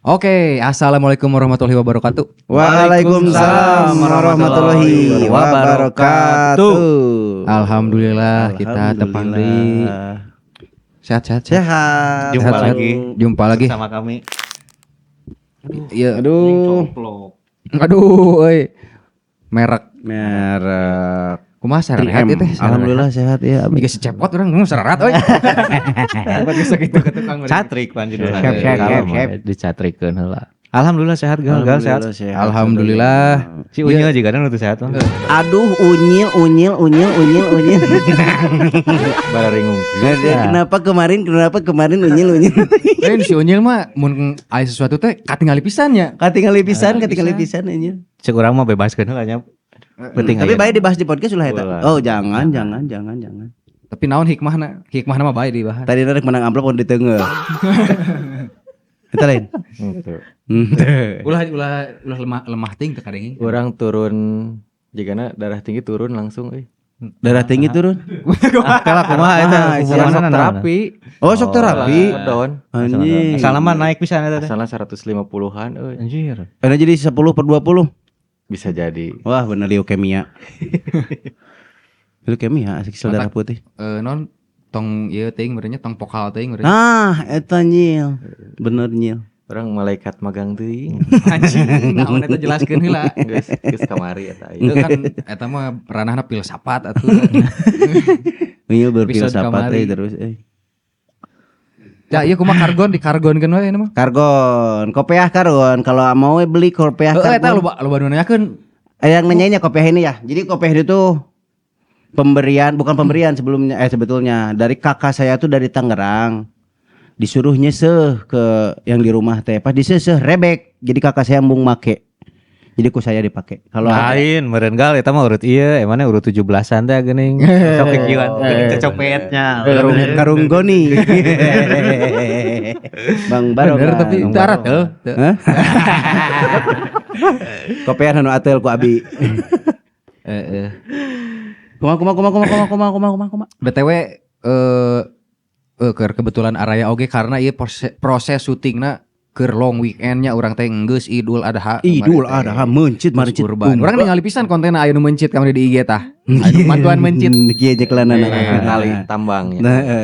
Oke, assalamualaikum warahmatullahi wabarakatuh. Waalaikumsalam warahmatullahi wabarakatuh. Alhamdulillah kita tepang di sehat. Jumpa lagi sama kami. Iya. Aduh. Euy. Merek. Kumaha sehat ya teh? Alhamdulillah sehat ya. Jika si cepot urang ngomong serat euy. Cepot geus kitu ka tukang. Catrik pan judulna. Siap. Dicatrikeun heula. Alhamdulillah sehat gal sehat. Alhamdulillah. Si Unyil juga kan sehat mah. Aduh, unyil. Bararingung. Kenapa kemarin unyil? Lain si Unyil mah mun aya sesuatu teh katingali pisan nya. Katingali pisan unyil. Cek urang mah bebaskeun heula nya. Tapi baik dibahas di podcast ulah eta. Ulah. Oh, jangan. Tapi naon hikmahna? Hikmahna mah bae dibahas. Tadi rek menang amplop pun di teungeuh. Eta lain. Ulah lemah ting teu kadenging. Urang turun jigana darah tinggi turun langsung euy. Darah tinggi turun. Kalah kumaha eta? Sok terapi. Oh, sok terapi. Down. Anjing. Asalna mah naik pisan eta teh. Asalna 150-an euy. Anjir. Karena jadi 10/20. Bisa jadi. Wah, bener leukemia. Leukemia asik sel darah putih. Non tong ieu teuing merenya tong pokal teuing merenya. Ah, eta nyil. Bener nyil. Orang malaikat magang teuing. Anjing, naon eta jelaskeun heula. Geus kamari eta. Itu kan eta mah ranahna filsafat atuh. Nyil Episode berfilsafat kamari. terus. Ya ieu kumaha dikargonkeun wae mah. Kargon, kopiah kargon. Kalau mau beli kopiah Heeh eta kargon. loba nu nanyakeun. Yang nanyainnya kopiah ini ya. Jadi kopiah itu bukan pemberian sebetulnya dari kakak saya tuh dari Tangerang. Disuruh nyeseh ke yang di rumah teh. Pas diseseh rebek. Jadi kakak saya embung make. Jadi ku saya dipake. Kalau Lain meureun gal eta mah urut ieu, emangnya urut 17-an teh geuning. Sok kikieuan cecopetnya. karung goni. Bang Barok. Bener tapi darat teu. Kopiah anu atel ku abi. Heeh. Kumaha. BTW kebetulan araya oge karena ieu proses syutingna keur long weekendnya urang teh geus Idul Adha. Idul Adha mencit kurban. Urang ningali pisan kontenna aya nu mencit kamari di IG tah. Anu bantuan mencit. Kieu jeung kelanana kali tambang.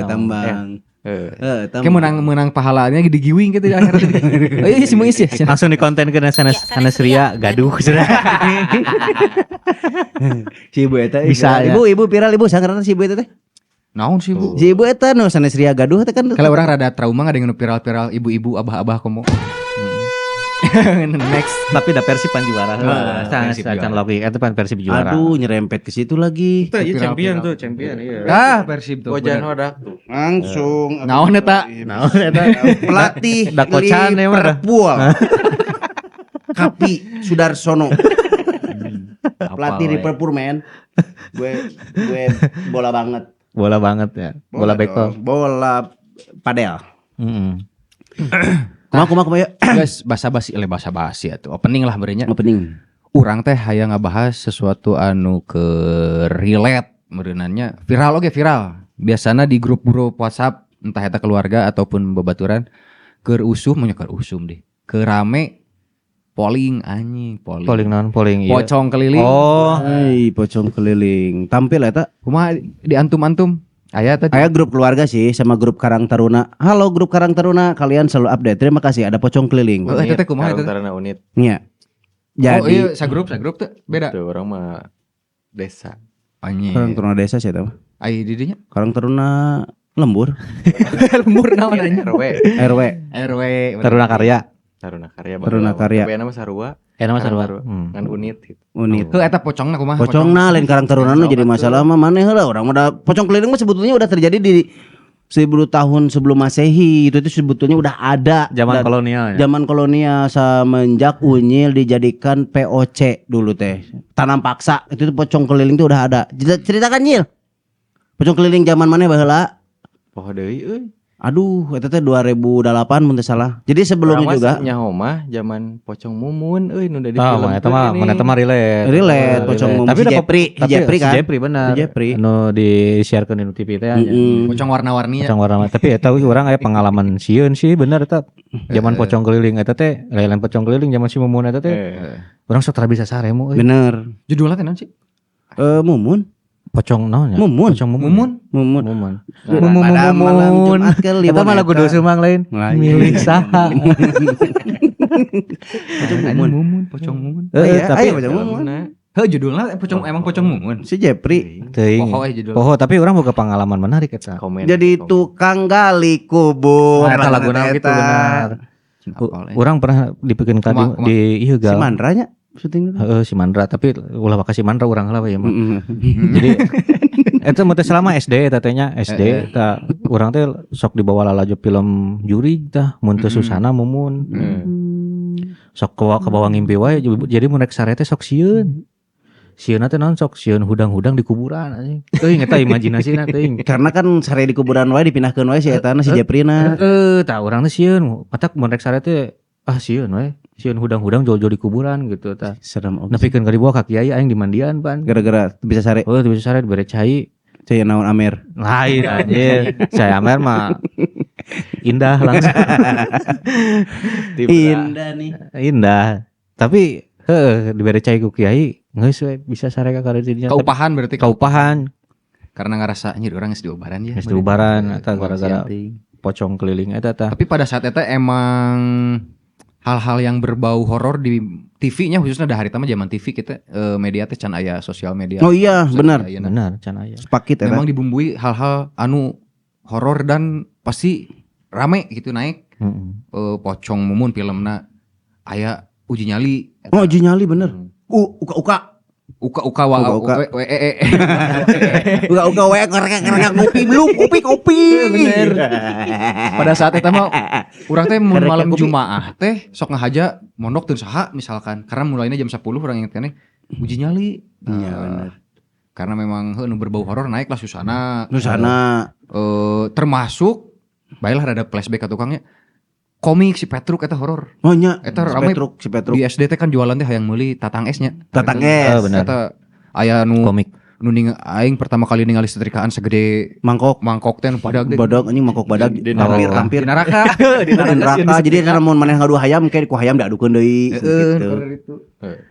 tambang. Kayak menang pahalanya digiwing gitu akhirnya. Oh iya sih muis ya. Langsung di konten ke sanes ria gaduh. Si ibu eta Bisa, ya. ibu viral ibu sangaran si ibu eta teh. Naon sih Bu? Si ibu eta nu sanes ria gaduh teh kan. Kalau orang rada trauma ngadengin viral-viral ibu-ibu abah-abah komo. Next, tapi da Persib pan juara. Persib Can juara. logik eta pan Persib juara. Aduh nyerempet ke situ lagi. Champion iya. Ah Persib tuh. Wajan bener. wadah. Langsung Naon eta? pelatih Da kocan ya mah dah. Liverpool. Kapi Sudarsono. Pelatih Liverpool men. Gue bola banget. Bola banget ya. Bola backball. dong. Bola padel. Heeh. Kumaha ya. Guys, basa-basi atuh. Opening lah berenya. Opening. Urang teh hayang ngabahas sesuatu anu ke relate meureunannya viral. Biasana di grup-grup WhatsApp entah eta keluarga ataupun babaturan keur usum deh. Keur rame polling anjing, Polling iya. Pocong keliling. Oh, Hai, pocong keliling. Tampil eta. Kumaha di antum-antum? Aya tadi. Aya grup keluarga sih sama grup Karang Taruna. Halo grup Karang Taruna, kalian selalu update. Terima kasih ada pocong keliling. Oh, eta teh kumaha eta? Taruna unit. Iya. Oh iya, Jadi sagrup tuh beda. Tuh orang mah desa. Anjing. Karang Taruna desa sih eta mah. Ai di dinya. Karang Taruna lembur. Lembur naon anjing? RW. RW. Taruna Karya. Taruna Karya. Tapi nama sarua. Nama sarua. Kan unit gitu. Unit. Heuh eta pocongna kumaha? Pocongna lain Karang Taruna nu jadi masalah mah maneh heula urang mah pocong keliling mah sebetulnya udah terjadi di 1000 tahun sebelum Masehi. Itu sebetulnya udah ada Zaman kolonial ya. Zaman kolonial semenjak unyil dijadikan POC dulu teh. Tanam paksa itu tuh pocong keliling tuh udah ada. Ceritakan nyil. Pocong keliling zaman maneh baheula? Poho deui euy. Aduh, eta teh 2008 mun teu salah. Jadi sebelumnya juga nyaho mah zaman Pocong Mumun nu da di Tah, film mana eta mah relate. relate Pocong Mumun Tapi si udah Jepri kan. Si Jepri benar. Si Jepri. Anu di-sharekeun di TV teh nya. Pocong warna-warni Pocong warna tapi eta urang aya pengalaman sieun sih bener eta. Zaman pocong keliling eta teh, lain pocong keliling zaman si Mumun eta teh. Urang sok tara bisa saremu euy. Bener. Judulnya teh naon sih? Mumun. Pocong naon nya? Mumun. Pocong Mumun. Mumun. Mumun. Pada malam Jumat Eta Kliwon mah lagu dosa mang lain. Lain. Milih saha. Pocong Mumun. Tapi Pocong Mumun. Heuh judulnya emang Pocong Mumun. Si Jepri. teuing. Poho judul. Poho tapi urang boga pengalaman menarik eta. Jadi tukang gali kubur. Eta lagu naon gitu benar. Urang pernah dipikeun ka Kumaha? di ieu Si gal. Mandra nya syuting. Heeh si Mandra tapi ulah bakal si Mandra urang heula we mah. Jadi eta mah teh selama SD eta teh nya SD eta urang teh sok dibawa lalaju film juri tah mun teu Susana Mumun. Sok ke bawah ngimpi wae jadi mun rek sare teh sok sieun. Sieun teh naon sok sieun hudang-hudang di kuburan anjing. Teuing eta imajinasina teuing. Karena kan sare di kuburan wae dipindahkeun wae si eta si Jeprina. Tah urang teh sieun. Matak mun rek sare teh sieun we. Sieun hudang-hudang jol-jol di kuburan gitu tah. Serem oge. Nepikeun ka dibawa ka kiai aing di mandian pan. Gara-gara bisa sare Oh, bisa sare dibere cai. saya naon Amer. Lain anjir. Saya Amer mah indah langsung. Indah nih. Indah. Tapi dibere cai ku kiai geus we bisa sare ka didinya. Kaupahan berarti Kaupahan. karena ngerasa anjir orang geus diobaran ya. Geus diubaran eta gara-gara pocong keliling eta tah. Tapi pada saat itu emang hal-hal yang berbau horor di TV-nya khususnya da harita mah zaman TV kita media teh can aya sosial media. Oh iya, benar. Benar can aya. Sepakit eta. Memang dibumbui hal-hal anu horor dan pasti rame gitu naik. Pocong Mumun filmna aya uji nyali. Oh, uji nyali bener. Uka Uka wa Uka. we uka wae karek ngopi belum kopi. Bener. Pada saat itu mah urang teh mun Karek malam kopi. Jumaah teh sok ngahaja mondok teu saha misalkan karena mulainya jam 10 urang inget keneh uji nyali. Iya, bener. Karena memang nu berbau horor naik lah Susana. Susana. Termasuk baiklah ada flashback ka tukangnya. Komik si Petruk eta horor. Oh nya. Eta Si rame Petruk. di SD teh kan jualan teh hayang meuli Tatang S-nya. Tatang S. Oh, bener. Eta aya nu Komik. nu aing pertama kali ningali setrikaan segede Mangkok. mangkok teh nu padag teh. Badak anjing mangkok badak. Di Hampir. Di neraka. Di neraka. Jadi karena mun maneh ngadu hayam kayak ku hayam diadukeun deui gitu.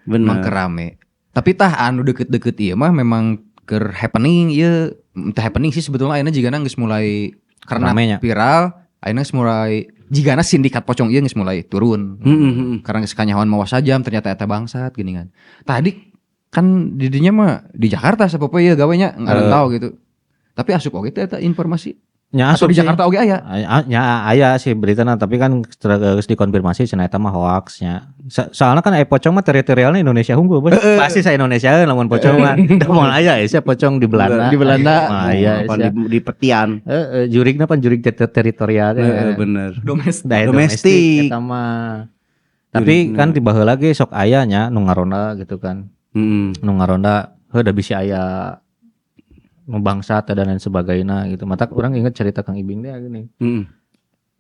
Memang Bener. kerame. Tapi tah anu deket-deket ieu mah memang keur happening ieu teh happening sih sebetulnya ayeuna jigana geus mulai karena Ramenya. viral ayeuna geus mulai jigana sindikat pocong ieu geus mulai turun. Karena geus kanyahoan mawa sajam ternyata eta bangsat geuningan. Tadi kan didinya mah di Jakarta sapopo ieu gawenya ngaran tahu gitu. Tapi asup oge teh eta informasi. Nya Atau asup di Jakarta oge aya. Nya aya sih beritana tapi kan geus dikonfirmasi cenah eta mah hoax nya. Soalnya kan pocong mah teritorialnya Indonesia unggul bos. Pasti sa Indonesia lamun pocong mah. Da moal aya sia pocong di Belanda. Di Belanda. Mah aya sia. Di petian. Jurigna pan jurig teritorial Bener. domestik eta mah. Tapi kan tiba heula ge sok aya nya nu ngaronda gitu kan. Nu ngaronda da bisa aya nu bangsat dan lain sebagainya gitu. Matak orang inget cerita Kang Ibing teh gini.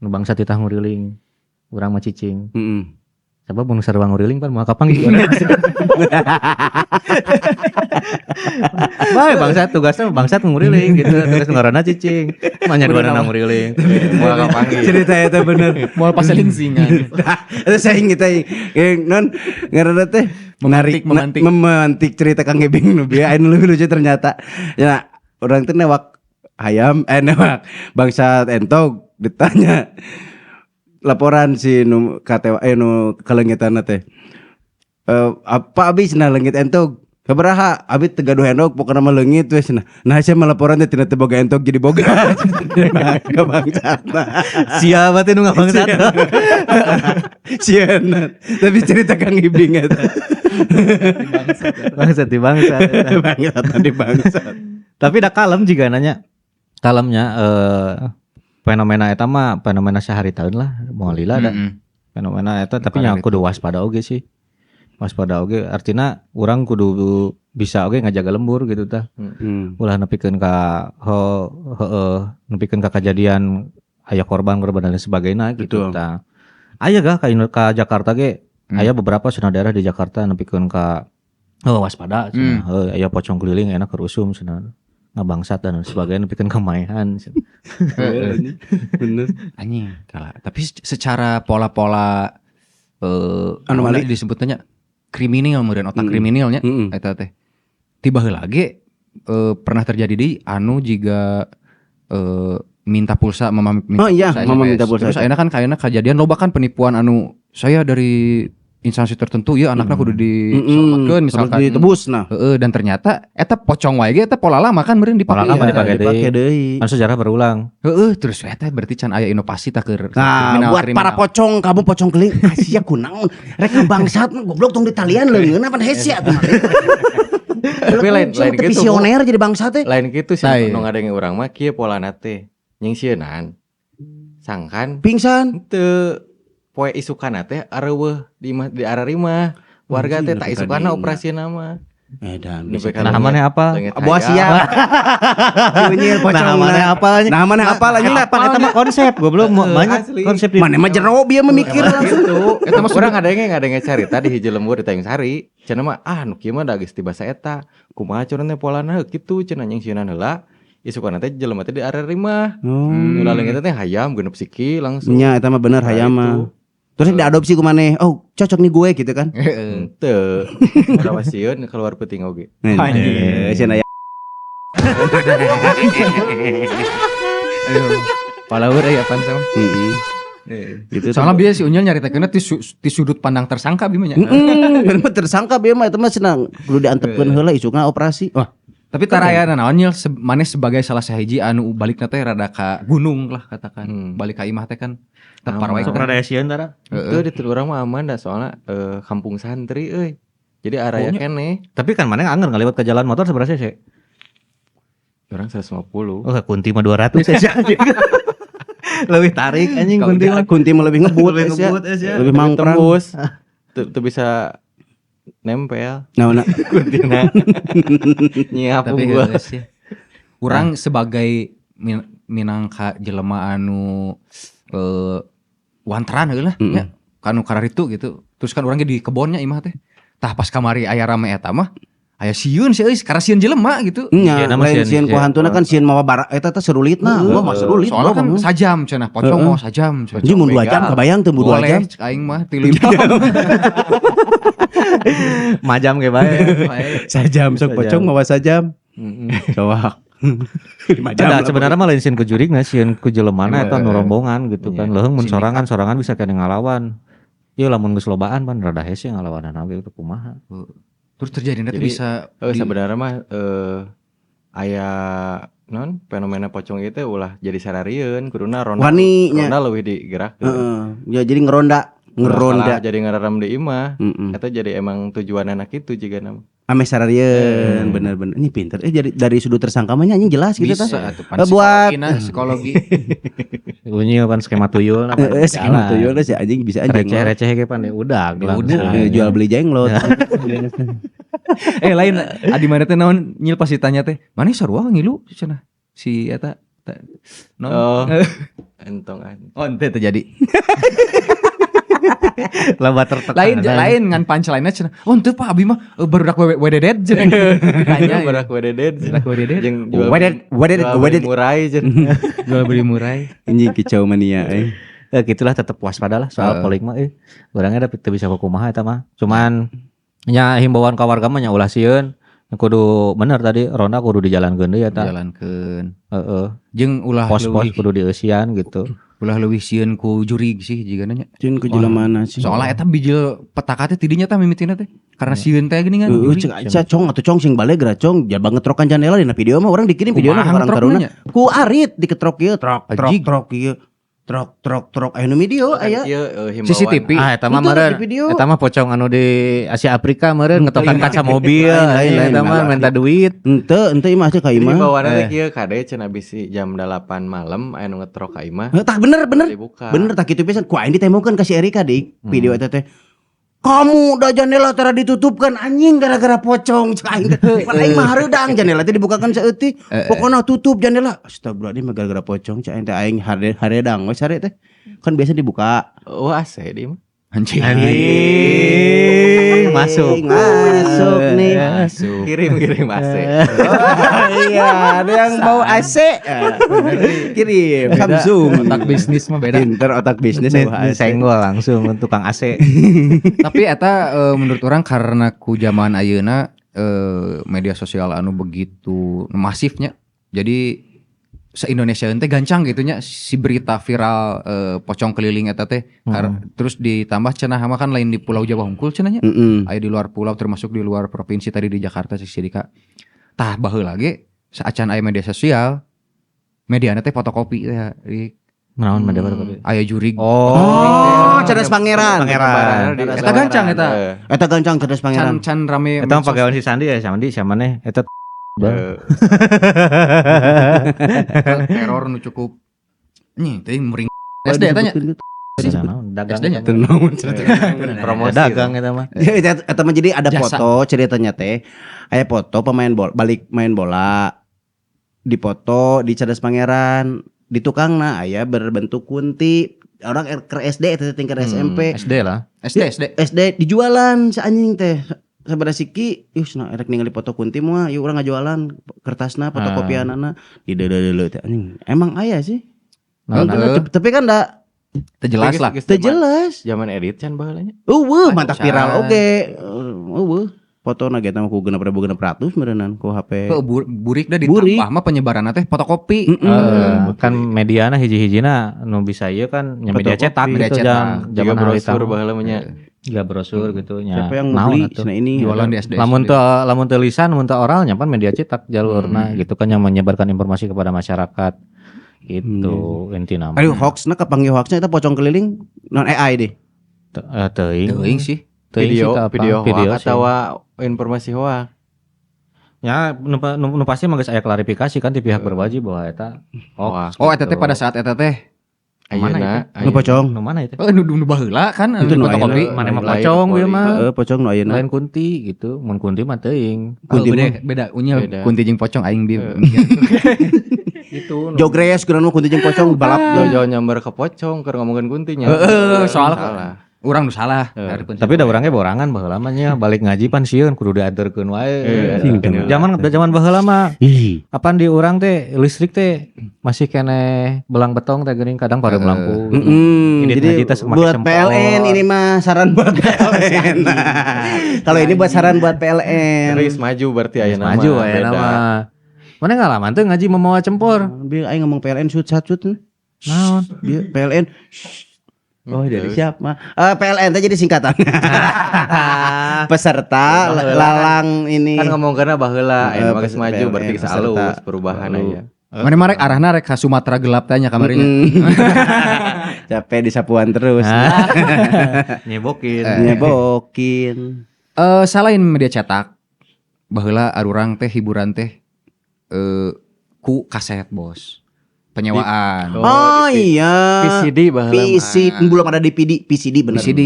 Nu bangsat titah nguriling. Urang mah cicing. Coba mun sarua nguriling pan moal kapang gitu. Bae bangsat tugasnya bangsat nguriling gitu. Tugas ngaranna cicing. Mah nyaduana nguriling. Moal kapangi. Cerita eta bener. Moal paseling singan. Itu saya ingin non ngaranna teh memantik cerita Kang Gebing nu bieu anu lebih lucu ternyata. Ya orang teh newak hayam newak bangsat entog ditanya laporan si nu katewa nu kalengitanna teh. Apa abi cenah leungit entog? Sabaraha abi teu gaduh endog pokona mah leungit we cenah. Nah saya mah laporan teh tina teu boga entog jadi boga. Ka bangsat. Siapa teh nu ngabangsat? Sieunan. Tapi cerita Kang Ibing eta. Bangsat di bangsat. Bangsat di bangsat. Tapi dah kalem juga nanya. Kalemnya fenomena eta mah fenomena sehari-taun lah. Moal lila da. Fenomena eta tapi nya kudu waspada oge sih. Waspada oge artina urang kudu bisa oge ngajaga lembur gitu tah. Ulah nepikeun ka nepikeun ka kejadian aya korban-korban dan sebagainya gitu Betul. tah. Aya gah ka Jakarta ge aya beberapa cenah daerah di Jakarta nepikeun ka waspada cenah. Aya pocong keliling enak kerusum cenah. Ngabangsat dan sebagainya nepikeun kemaehan. Bener. Anjing kalah. Tapi secara pola-pola Anomali. disebutnya kriminal meureun otak kriminalnya eta teh. Tiba heula ge pernah terjadi di anu jiga minta pulsa Oh iya, mama minta SMS. pulsa. Terus ayeuna kan kayaknya kejadian loba kan penipuan anu saya dari instansi tertentu ya anaknya kudu diselamatkeun misalkan. ditebus nah. Dan ternyata eta pocong wae ge eta pola lama kan meureun dipake. Pola lama ya. dipake deui. Kan sejarah berulang. Terus eta berarti can aya inovasi tah keur Nah, buat para pocong, kamu pocong keling, Asia kunaon? Rek bangsat goblok tong di talian leungeun apa hese atuh. Tapi lain gitu. Visioner jadi bangsat teh. Lain gitu sih Lain. nu ngadenge urang mah kieu polana teh. Nying sieunan. Sangkan Pingsan. teu poe isukana teh areueuh di ararima. Warga teh tak isukana operasina mah. Edan. Nah, mana apa? Buah siap. Nyil pocong. Nah, mana apa? Nah, mana apa lagi? Eta mah konsep goblok banyak Asli. konsep di Mana mah jero bieu memikir langsung. Gitu. Eta mah urang ngadenge carita di hiji lembur di Tanjung Sari. Cenah mah nu kieu mah da geus ti basa eta. Kumaha cenah teh polana kitu cenah nying sieunana heula. Isukana teh jelema teh di ararima. Nu laleng eta teh hayam genep siki langsung. Nya eta mah bener Nah, hayam itu. mah. Terus diadopsi ku maneh. Oh, cocok nih gue gitu kan. Teu. Ora sieun keluar peuting oge. Anjing. Cenah ya. Palawur apaan sama? Gitu. Soalnya biasa si Unyil nyaritakeunna ti sudut pandang tersangka bimanya. Bener mah tersangka bieu mah eta mah cenah kudu diantepkeun heula isukna operasi. Wah, Tapi tarayana naon Nyil maneh sebagai salah sahiji anu balikna teh rada ka gunung lah katakan. Balik ka imah teh kan tepar wae. Sok rada sieun tara. Itu di urang mah aman dah soalnya kampung santri euy. Jadi araya keneh. Tapi kan mana anger ngaliwat ke jalan motor seberapa sih? Orang 150. Oh, kunti mah 200 aja. Lebih tarik anjing kunti mah. kunti mah lebih ngebut lebih mangprang. Tembus. Tuh bisa nempel. Nah, Kuntina. Nyiap Tapi gua. geus ya. Urang sebagai minangka jelema anu wantran heula nya. Kanu kararitu gitu. Terus kan urang ge di kebonnya imah teh. Tah pas kamari aya rame eta mah aya sieun sih euy karena sieun jelema gitu. nya Iya, nama lain sieun, sieun ku iya. hantuna kan sieun mawa bara eta teh serulitna. Wah, mah serulit. Soalnya kan sajam cenah pocong mau sajam. Anjing mun 2 jam kabayang teu 2 jam. Boleh aing mah 3 jam. Majam ge bae. Sajam sok pocong mawa sajam. Cowak. 5 jam. Ada sebenarnya mah lain sieun ku jurigna, sieun ku jelemana eta nu rombongan gitu kan. Leuheung mun sorangan bisa kene ngalawan. Ieu lamun geus lobaan pan rada hese ngalawanan abi teh kumaha. Terus terjadi nanti Jadi, bisa Sebenarnya mah aya non fenomena pocong itu ulah jadi sararieun kuduna ronda. Wani nya. Ronda leuwih digerak. Ya jadi ngeronda. Jadi ngareram di imah. Heeh. Eta jadi emang tujuan anak itu juga nama. Ame sararieun bener-bener. Ini pinter. Dari sudut tersangka mah anjing jelas gitu bisa tah. atuh pan Buat- psikologi. Bunyi pan skema tuyul Skema tuyul si anjing bisa aja. receh-receh ge pan ya udah langsung. Jual beli jenglot. Lain adi mana teh naon Nyil pas ditanya teh mana sarua ngilu cenah si eta naon Oh. Entongan. oh ente terjadi Loba tertekan. lain ngan punchline-na cenah oh ente Pak abi mah barudak wededet cenah tanya Barak wededet. barudak wededet Jeung Wedet. murai jeung. jual beli murai Anjing kicau mania Ya gitulah tetap waspada lah soal polik mah urangnya teu bisa kumaha eta mah. Cuman nya himbauan ka warga mah nya ulah sieun kudu bener tadi ronda kudu dijalankeun deui eta. jalankeun Heeh. jeung ulah Pos-pos leuwih kudu dieusian gitu. ulah leuwih sieun ku jurig sih jigana nya Cun ku jelemana sih. soalnya eta bijil petaka teh tidinya tah mimitina teh karena sieun teh geuning kan Cek aja cong atau cong sing balik geura cong ja banget trokan jandela dina video mah orang dikirim videona ka Kumaha orang ngetroknya nya? taruna. Ku arit diketrok ieu Ajig. trok ieu. Trok aya nu video aya. CCTV. Ah eta mah Itu meureun. di video. Eta mah pocong anu di Asia Afrika meureun ngetokan kaca mobil. Lain, Eta mah lain. minta duit. Ente imah teh ka Ini imah. bawaanna teh kieu kade cenah bisi jam 8 malam aya nu ngetrok ka imah. Tah bener Dibuka. bener tak kitu pisan ku aing ditemukeun ka si Erika dik video eta teh kamu da jendela tara ditutupkan anjing gara-gara pocong cek aing. Pan aing mah hareudang jendela teh dibukakan saeutik. Pokona tutup jendela. Astagfirullahaladzim gara-gara pocong cek aing teh aing hareudang we sare teh. Kan biasa dibuka. Oh AC dia mah. Anjing. Masuk nih. Masuk. Kirim AC. Iya, ada yang bau AC. Kirim Samsung. Otak bisnis mah beda. Pinter otak bisnis bau AC. Senggol langsung tukang AC. Tapi eta menurut orang karena ku zaman ayeuna media sosial anu begitu masifnya. Jadi se-Indonesia teh gancang gitunya si berita viral pocong keliling eta teh. Terus ditambah cenah mah kan lain di Pulau Jawa hungkul cenahnya. Aya di luar pulau termasuk di luar provinsi tadi di Jakarta si Sidika. Tah baheula ge saacan aya media sosial mediana teh fotokopi teh. Naon mah dapat. Aya jurig. Oh, Cerdas Pangeran. Eta gancang eta. Eta gancang Cerdas Pangeran. Can rame. Eta mah pagawean si Sandi ya, Sandi sia maneh eta teror nu cukup nih teh mering SD tanya dagang SD-nya promosi dagang eta mah. Eta mah jadi ada Jasa. foto ceritanya teh. Aya foto pemain bola balik main bola. Dipoto di Cerdas Pangeran, di tukangna aya berbentuk kunti. Orang ke SD eta tingkat SMP. SD lah. SD dijualan si anjing teh. Sabada siki, cenah erek ningali foto kunti mah, yuk urang ngajualan kertasna, fotokopianana, di deuleu teh anjing. Emang aya sih. Tapi kan da teu jelas lah. teu jelas. Zaman edit can baheulanya. Mantap viral oge. Fotona ge mah ku 6.600 meureunnan ku HP. Burik da ditambah mah penyebaranna teh fotokopi. Kan mediana hiji-hijina nu bisa ieu kan nya media cetak Media gitu cetak. zaman brosur baheula mah nya. Gak brosur gitu nya. Siapa yang mau beli cenah ini? Jualan di SD. Lamun teu lisan, lamun teu oral nya pan media cetak jalurna gitu kan yang menyebarkan informasi kepada masyarakat. Itu intina mah. Aduh hoaxna kapanggih hoaxna eta pocong keliling non AI deh. Teuing sih. Video video atau informasi hoax. Ya nu pasti mah geus aya klarifikasi kan di pihak berwajib bahwa eta Hoax. Oh eta teh pada saat eta teh Ayeuna Nu pocong. nu mana itu? nu baheula kan Itu nu fotokopi. Mana mah lain pocong poli. ieu mah. Pocong nu ayeuna. Lain kunti gitu. Mun kunti mah teuing. Kunti beda unyil Beda. kunti jeung pocong aing di. Gitu. Jogres kurang kunti jeung pocong balap. jauh nyamber ke pocong keur ngomongin kuntinya. Soal salah. Urang nu salah. Tapi da urang ge borangan baheula mah nya balik ngaji pan sieun kudu dianterkeun wae. Zaman baheula mah apaan di urang teh listrik teh masih kene belang betong teh geuning kadang padam lampu. Ini Jadi ngaji teh make buat sempol. PLN ini mah saran buat PLN. Kalau ini buat saran buat PLN. Terus maju berarti ayeuna mah. Maju ayeuna beda. mah. Mana ngalaman tuh ngaji membawa cempor. Biar aing ngomong PLN shoot. Naon? Biar PLN. Oh dari siapa? PLN teh jadi singkatan. Peserta lalang ini. Kan ngomong karena baheula aya mah geus PLN, maju berarti geus peserta. alus perubahan aya. Mana marek arahna rek ka Sumatera gelap teh nya kamarinya. Capek di sapuan terus. Nyebokin. Nyebokin. Selain media cetak baheula arurang teh hiburan teh ku kaset bos. Penyewaan. Oh iya. PCD baheula mah. PC belum ada DVD, PCD bener. PCD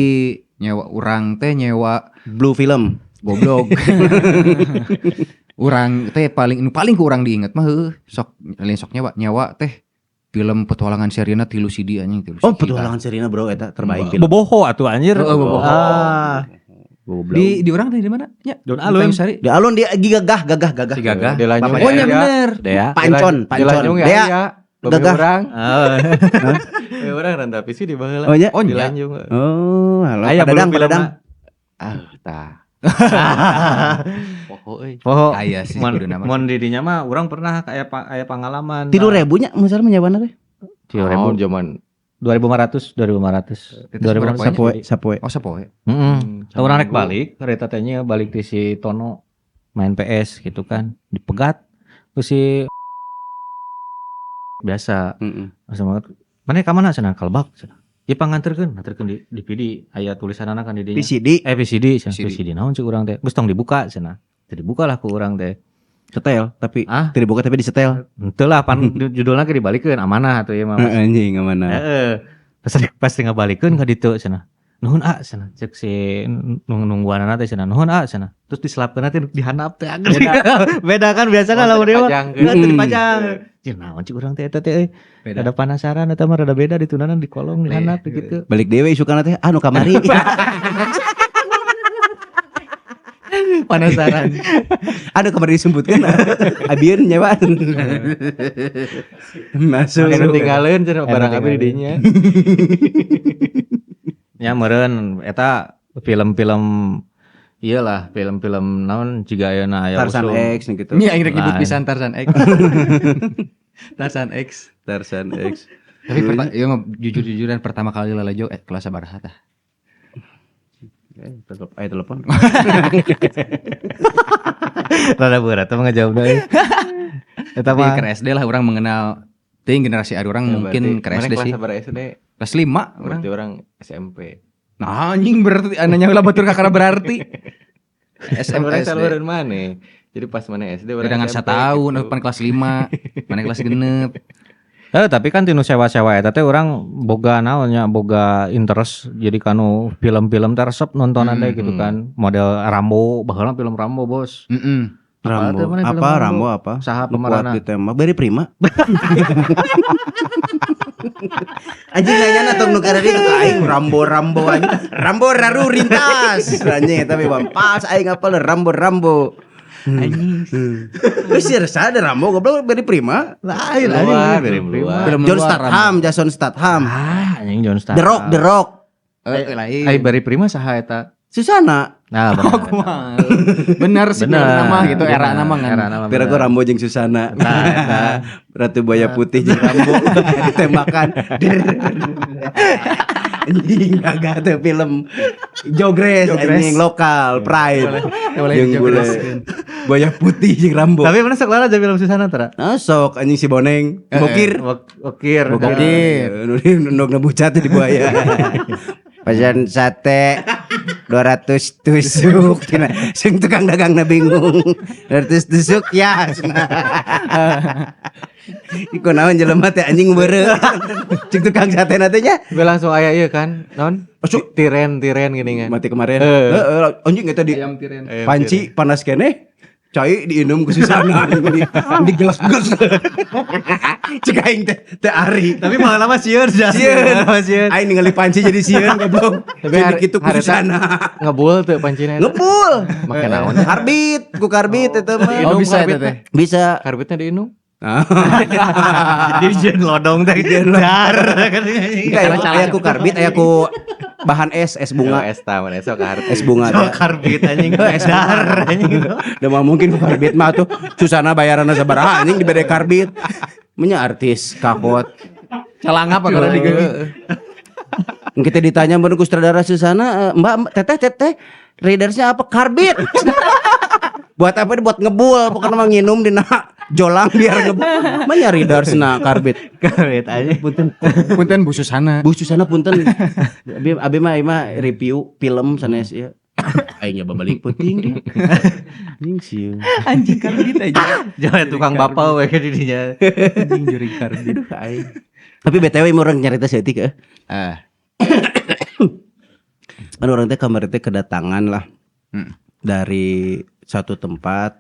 nyewa urang teh nyewa Blue Film. goblok. Urang teh paling ku urang diinget mah sok nyewa teh film petualangan serina 3 CD anjing 3 CD. Oh, petualangan Serina bro eta terbaik film. Boboho atuh anjir. Boboho. Goblok. Di urang teh di mana? Nya. Daun alun. Sari. Di alun dia gagah. Si Gagah. Di Lanjung Oh nya aya. bener. Dea. Pancon. Di Lanjung ya Dea. aya. Babe Gagah. urang. Oh. Babe urang ranta PC di baheula. Oh, nya? Di nya. Lanjung. Oh, halo. Aya Padadang, belum film padadang. Tah. Poho euy. Poho. Aya sih Mon kuduna mah. mon di dinya mah urang pernah aya pengalaman. 3.000 nya misalnya menyewana teh. 3.000 zaman 2500. Itu seberapa ya? Sapoe. Oh sapoe. Urang rek balik, kereta tehnya balik di si Tono main PS gitu kan, dipegat terus si biasa. Sama mana ka mana cenah kalbak cenah. Ieu panganterkeun di PD aya tulisanana kan di dinya. PCD. PCD PCD. PCD naon cik urang teh. Geus tong dibuka cenah. Teu dibuka lah ku urang teh. Setel tapi Ah? tidak buka tapi disetel. Henteu lah pan judulna ke dibalikeun amanah atuh ieu mah. Anjing mana? Heeh. Pas ngabalikeun ka ditu cenah. nuhun cenah cek si nungguanana teh cenah nuhun cenah terus diselapkeun teh dihandap teh beda kan biasanya lamun dia dipajangkeun. dipajang cing naon cik urang teh eta teh ada penasaran eta mah rada beda ditunanan di kolong dihandap gitu Balik dewe isukana teh anu kamari. Penasaran. Anu kamari disebutkeun. Abieun nyewa. Masuk. Anu tinggalin cenah barang abi di dinya. ya meureun eta film-film iyalah film-film naon jiga ayeuna aya Tarzan usul. X gitu. Ini yang nyebut Lain. pisan Tarzan X. Tarzan X. Tarzan X. Tapi jujur-jujuran pertama kali lalajo kelas sabaraha tah? Telepon. Rada berat teh ngajawab deui. Eta Tapi mah ke SD lah orang mengenal ting generasi ari orang mungkin ke SD sih. Kelas SD. Kelas 5 orang. Berarti orang SMP. Nah, anjing berarti ananya ulah batur kakara berarti. SMP Orang SD. saluran mana? Jadi pas mana SD orang Dengan SMP 1 tahun, gitu. pan kelas 5, mana kelas genep. tapi kan tinu sewa-sewa eta teh urang boga naonnya boga interest jadi kanu film-film teh resep nontonan teh gitu kan model Rambo baheula film Rambo bos Rambo. Apa, mana film Apa Rambo? Rambo apa? Saha Nu kuat pemeranna? ditembak beri prima. Anjing nanya atau nu karena itu aing Rambo anjing. Rambo raru rintas. Anjing tapi pas aing apal Rambo. Anjing. Wis ada Rambo goblok beri prima. Lain Luar, anjing. film luar. Film John luar, Statham, Jason Statham. anjing John Statham The Rock. Lain. ai bari prima saha eta Susana. nah Oh, kumaha. Bener sih nama gitu, era nama kan. era nama Pira gua Rambo jeung Susana. nah eta Ratu Buaya Putih jeung Rambo ditembakan. Anjing agak tuh film Jogres anjing lokal Pride. Boleh Jeung bule dijelaskeun. Buaya Putih jeung Rambo. tapi mana sekolah aja film Susana tara Sok anjing si Boneng Bokir. Bokir Nuk nebucat di buaya. Pesan sate 200 tusuk. Sing tukang dagangna bingung. 200 tusuk ya. Iku naon jelema teh anjing beureu. Cik tukang sate na teh nya. Gue langsung aya ieu kan, non? Tiren gini kan. Mati kemarin. Heeh, anjing eta di Ayam tiren. panci panas kene. Cai diinum ku Susana di gelas-gelas. Cek aing teh ari. tapi malah lama sieun Sieun. Aing ningali panci jadi sieun goblok. Tapi Jadi kitu ku harita Susana. ngebul tuh pancina. Ngepul. Make naon? Karbit, ku karbit eta mah. Oh, bisa eta teh. Bisa. Karbitnya diinum. jadi jeun lodong teh dar Enggak, aya ku karbit, aya ku bahan es bunga. Es taman esok harta. Es bunga. karbit anjing dar anjing Udah mah mungkin ku karbit mah tuh Susana bayaranna sabaraha anjing dibere karbit. Menya artis kakot. Calanga apa kalau digeuning? Kita ditanya bener ku sutradara Susana, Mbak teteh readersnya apa? Karbit. Buat apa? Buat ngebul, bukan mah nginum dina jolang biar ngebul. Mah nyari darsna karbit. karbit anjing Punten Bu Susana. Bu Susana punten. Abi mah review film sanes ya. Aing nyoba balik puting dia. Anjing sieun. Anjing karbit aja. jangan tukang bapak we di dinya Anjing juri karbit. Aduh aing. Tapi BTW mau orang nyarita seetik kan orang teh kamari teh kedatangan lah dari satu tempat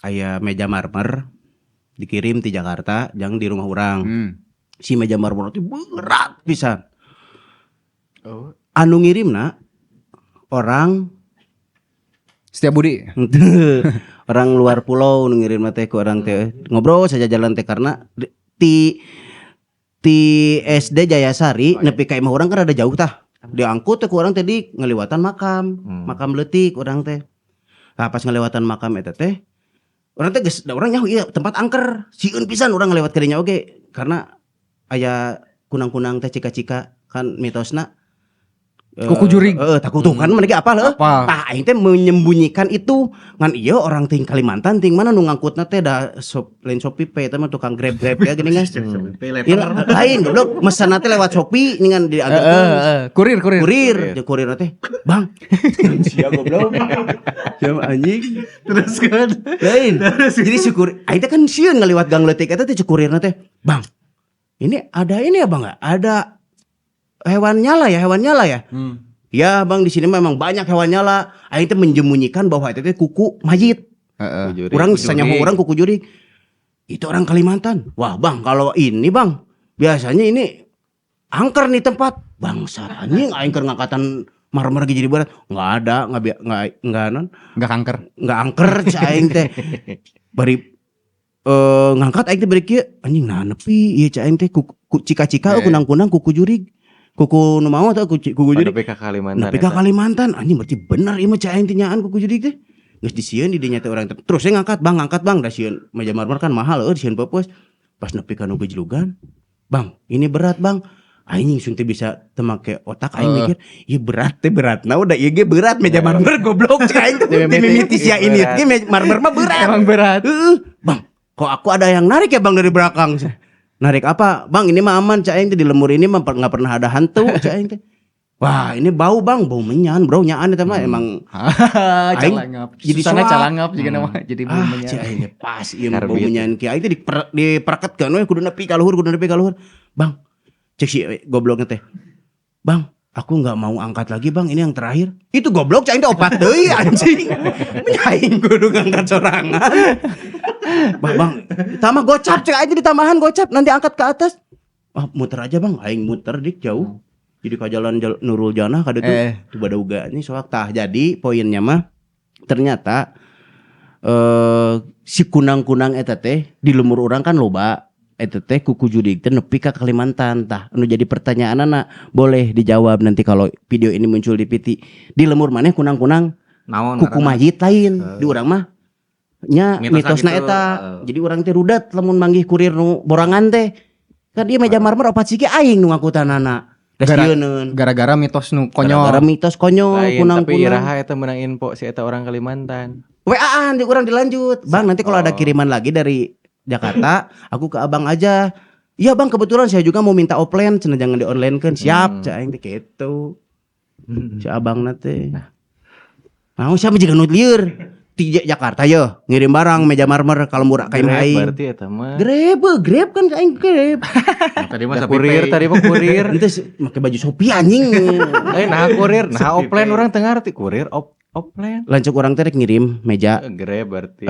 aya meja marmer dikirim di Jakarta jangan di rumah orang. Si meja marmer itu berat pisan. Anu ngirimna orang Setiap Budi. orang luar pulau nu ngirim teh ku orang teh ngobrol saja jalan teh karena ti SD Jayasari nepi ka imah orang kan ada jauh tah. Diangkut teh ku orang teh di ngaliwatan makam leutik orang teh. Nah, pas ngelewatan makam eta teh orang teh geus urang nyaho ieu tempat angker. Sieun pisan urang ngelewat ka dinya oge karena aya kunang-kunang teh cika-cika kan mitosna. Kuku jurig. Takut tuh kan mereka apa lah. Apa? Tah aing teh menyembunyikan itu ngan iya orang ting Kalimantan ting mana nu ngangkutna teh da lain Shopee Pay teh mah tukang Grab ya gini guys. Lain goblok mesan teh lewat Shopee ningan di agak Kurir. kurir teh Bang. Sia goblok. Jam anjing. terus kan Lain. Jadi syukur aing teh kan sieun ngaliwat gang leutik eta teh kurirna teh Bang. Ini ada ini apa enggak? Ada hewan nyala ya. Ya bang, di sini memang banyak hewan nyala. Aing teh menjemunyikan bahwa itu teh kuku mayit. Kujurig. Orang sanyaho orang kuku jurig. Itu orang Kalimantan. Wah bang, kalau ini bang, biasanya ini angker nih tempat. Bangsat anjing, aing keur ngangkatan marmer jadi berat. Enggak ada, Enggak kanker. enggak angker aing teh. Bari ngangkat aing teh bari kieu anjing nah nepi ieu aing teh cika-cika kunang-kunang kuku jurig. Kuku nu mau teh kuku jurig. Nepi ka Kalimantan. Nepi ka Kalimantan anjing berarti bener ieu mah aing teh nyaan kuku jurig teh. Geus disieun di dinya teh urang teh. Terus saya ngangkat bang da sieun meja marmer kan mahal disieun peupeus. Pas nepi ka nu gejlugan. Bang, ini berat bang. Aing sun teh bisa teu make otak aing mikir, ieu berat teh beratna udah ieu ge berat meja marmer goblok cek aing teh mimiti sia ini ge marmer mah berat. Emang berat. Bang, kok aku ada yang narik ya bang dari belakang? Narik apa? Bang, ini mah aman cak aing teh di lemur ini mah enggak pernah ada hantu cak aing teh. Wah, ini bau bang, bau menyan, bro nyaan eta mah emang Calangap. jadi Susana soak. calangap juga nama jadi bumbunya. cak aing teh pas ieu mah bau menyan ki aing teh diperaketkeun we kudu nepi ka luhur. Bang, cek si gobloknya teh. Bang, aku nggak mau angkat lagi bang, ini yang terakhir. Itu goblok cak aing teh opat deui anjing. Aing kudu ngangkat sorangan. Bang, tambah gocap cek aja ditambahan gocap nanti angkat ke atas. Ah, muter aja bang, aing muter dik jauh. Jadi ka jalan Nurul Janah kada tuh. Tuh badauga ini soak tah. Jadi poinnya mah ternyata si kunang-kunang eta teh di lemur urang kan loba. Eta teh kuku jurig teh nepi ka Kalimantan tah. Anu jadi pertanyaanna boleh dijawab nanti kalau video ini muncul di PT. Di lemur maneh kunang-kunang Naon kuku mayit lain. Di urang mah nya mitosna gitu. eta. Jadi urang teh rudat lamun manggih kurir nu borangan teh. Kan dia meja marmer opat siki aing nu ngakutanana. Gasieun. Gara-gara mitos nu konyol. Gara-gara mitos konyol Lain, tapi kunang-kunang. iraha eta menang info si eta orang Kalimantan. WA-an di urang dilanjut. Bang, nanti kalau ada kiriman lagi dari Jakarta, aku ke abang aja. Iya bang, kebetulan saya juga mau minta offline, cenah jangan di online kan. Siap, cak aing teh kitu. Si abang teh. Nah, siapa juga nu lieur di Jakarta ya, ngirim barang meja marmer kalau murah kain Grab aing. berarti eta mah. Grab kan aing Grab. Tadi mah Kurir tadi mah kurir. Ente make baju Shopee anjing. Nah kurir, nah offline orang teu ngarti kurir offline. Lancuk urang teh rek ngirim meja. Grab berarti.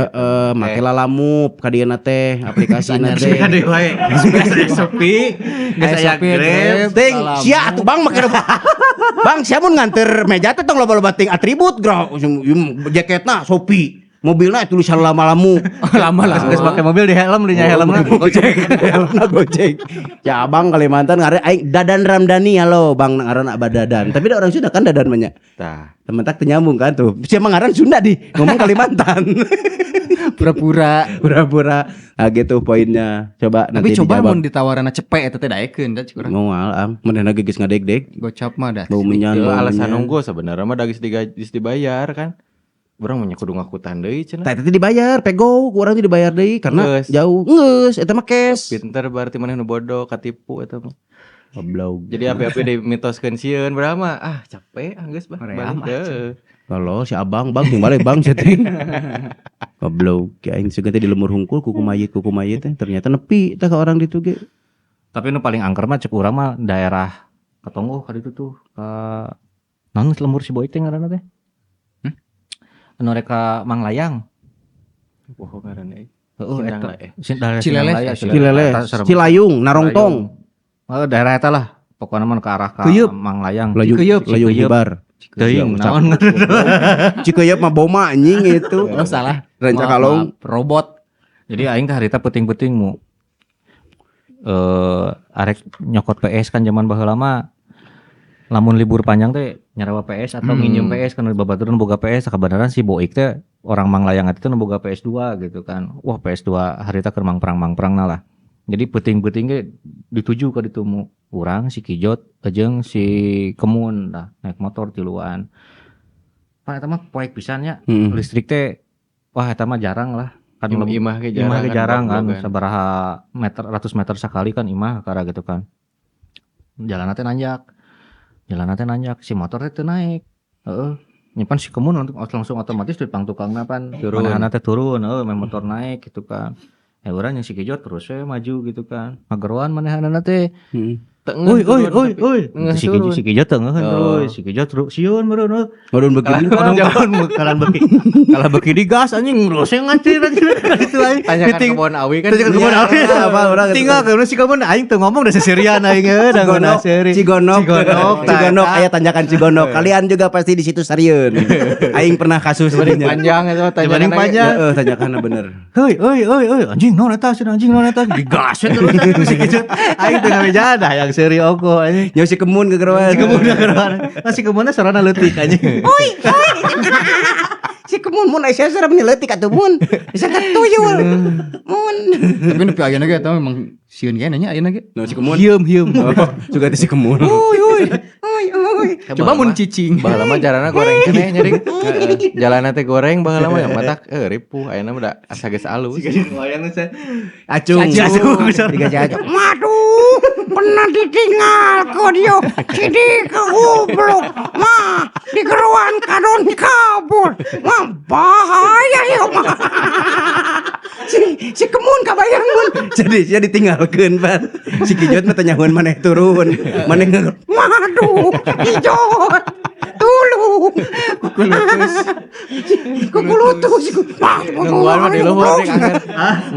Make Lalamove ka dieu teh aplikasina teh. Kade wae. Shopee, geus aya Grab. Ting, sia atuh Bang make Bang, sia mun nganter meja teh tong loba-loba ting atribut bro. Jaketna Shopee. Mobilna tulisan lama-lamu. Geus pakai mobil di helm di helmna Gojek. Helmna Gojek. Ya Abang Kalimantan ngare aing Dadan Ramdhani halo Bang ngaranna Dadan. Tapi da orang Sunda kan Dadan banyak. Tah. Tementak teu nyambung kan tuh. Sia mah ngaran Sunda di ngomong Kalimantan. Pura-pura. Nah gitu poinnya. Coba Tapi nanti coba dijawab. mun ditawarana cepet eta teh daekeun da cik urang. Moal am, manehna geus ngadeg-deg. Gocap mah dah. Bau menyan. Itu bau alasan menyan. nunggu sebenarnya mah dagis dibayar kan. Urang mah nya kudu ngakutan deui cenah. Tah eta teh dibayar, pego, ku urang teh dibayar deui karena Geus. jauh. Geus, eta mah cash. Pinter berarti maneh nu bodoh katipu eta mah. Goblok. Jadi apa-apa dimitoskeun sieun berapa capek geus bah. Ream, Balik teh. Kalau si Abang Bang yang balik Bang setting. Goblok, ki aing segan teh di lemur hungkul kuku mayit teh ternyata nepi teh ka orang ditu ge. Tapi nu paling angker mah cek urang mah daerah Katonggo ka ditu tuh. Naon lembur si Boy teh ngaranna teh? Anu rek ka Manglayang. Poho ngaranna Heeh Sindang eta. lah, Daerah Cilele. Sindang Laya, Cilele, Eta serem. Cilayung, Narongtong, Daerah eta lah. Pokoknya mah ke arah ka Kuyup. Manglayang. Layung Hibar. Teuing Ucap. naon Cikeuyeuk mah boma anjing itu. Oh salah. Ranca Maaf, Kalong. maaf. Robot. Jadi aing teh harita penting-penting mu arek nyokot PS kan zaman baheula mah lamun libur panjang teh nyarawa PS atau nginjem PS kan babaturan boga PS kabenaran si Boik teh orang Manglayang itu nu boga PS2 gitu kan. Wah PS2 harita keur mangperang lah. Jadi penting-penting ge dituju ka ditu mu urang si Kijot jeung si Kemun lah naik motor tiluan. Pak eta mah poek pisan nya. Listrik teh wah eta mah jarang lah. Kan Imah ge jarang. imah ge jarang kan goblok sabaraha meter ratus meter sekali kan imah kara gitu kan. Jalanna teh nanjak si motor teh teu naik. Heeh. Nyimpan si Kemun langsung otomatis di pang tukangna pan Turun. manehna teh turun main motor naik gitu kan. Urang yang si Kijot terus we maju gitu kan. Mageroan manehna teh. Oi, Ngeus si turun. Kijo teu ngeuheun Oh. terus. Si Kijo terus sieun meureun. Modun begini. Kalan beki digas anjing roseng ngancir itu anjing. Tanyakan ke Bon Awi kan. Tanyakan ke Bon Awi. Iya, apa, orang gitu. Tinggal ke si kamu aing teu ngomong da seserian aing da ngeuna seri. Cigonok. Cigonok. Aya tanjakan Cigonok. Kalian juga pasti di situ sarieun. Aing pernah kasus Dibanding ininya. panjang itu Dibanding tanyakan panjang. Heeh, tanjakanna bener. Heuy anjing naon eta anjing naon eta digas terus si Kijo. Aing teu ngaweja dah yang seri ogo anjing. Nyawa si kemun kegeroan. Si kemun kegeroan. Nah si kemunna sorana leutik anjing. Si kemun mun aya sarep nih leutik atuh mun. Bisa ketuyul. Mun. Tapi nepi ayeuna ge eta memang sieun ge nya ayeuna ge. No si kemun. Hieum. Juga teh si kemun. Coba mun cicing. Baheula mah carana goreng keneh nyaring. Jalanna teh goreng baheula mah matak ripuh ayeuna mah da asa geus alus. Acung. Tiga acung. Waduh, pernah ditinggal ke dia. Jadi ke goblok. Mah, di keruan kadon kabur. Mah, bahaya ya mah. Si kemun kabayang mun. Jadi dia ditinggalkeun, Pan. Si Kijot mah tanya mun maneh turun. Maneh ngeur. Waduh, Kijot. Tulung. Kukulutus. Nungguan mah di luhur nih kangen.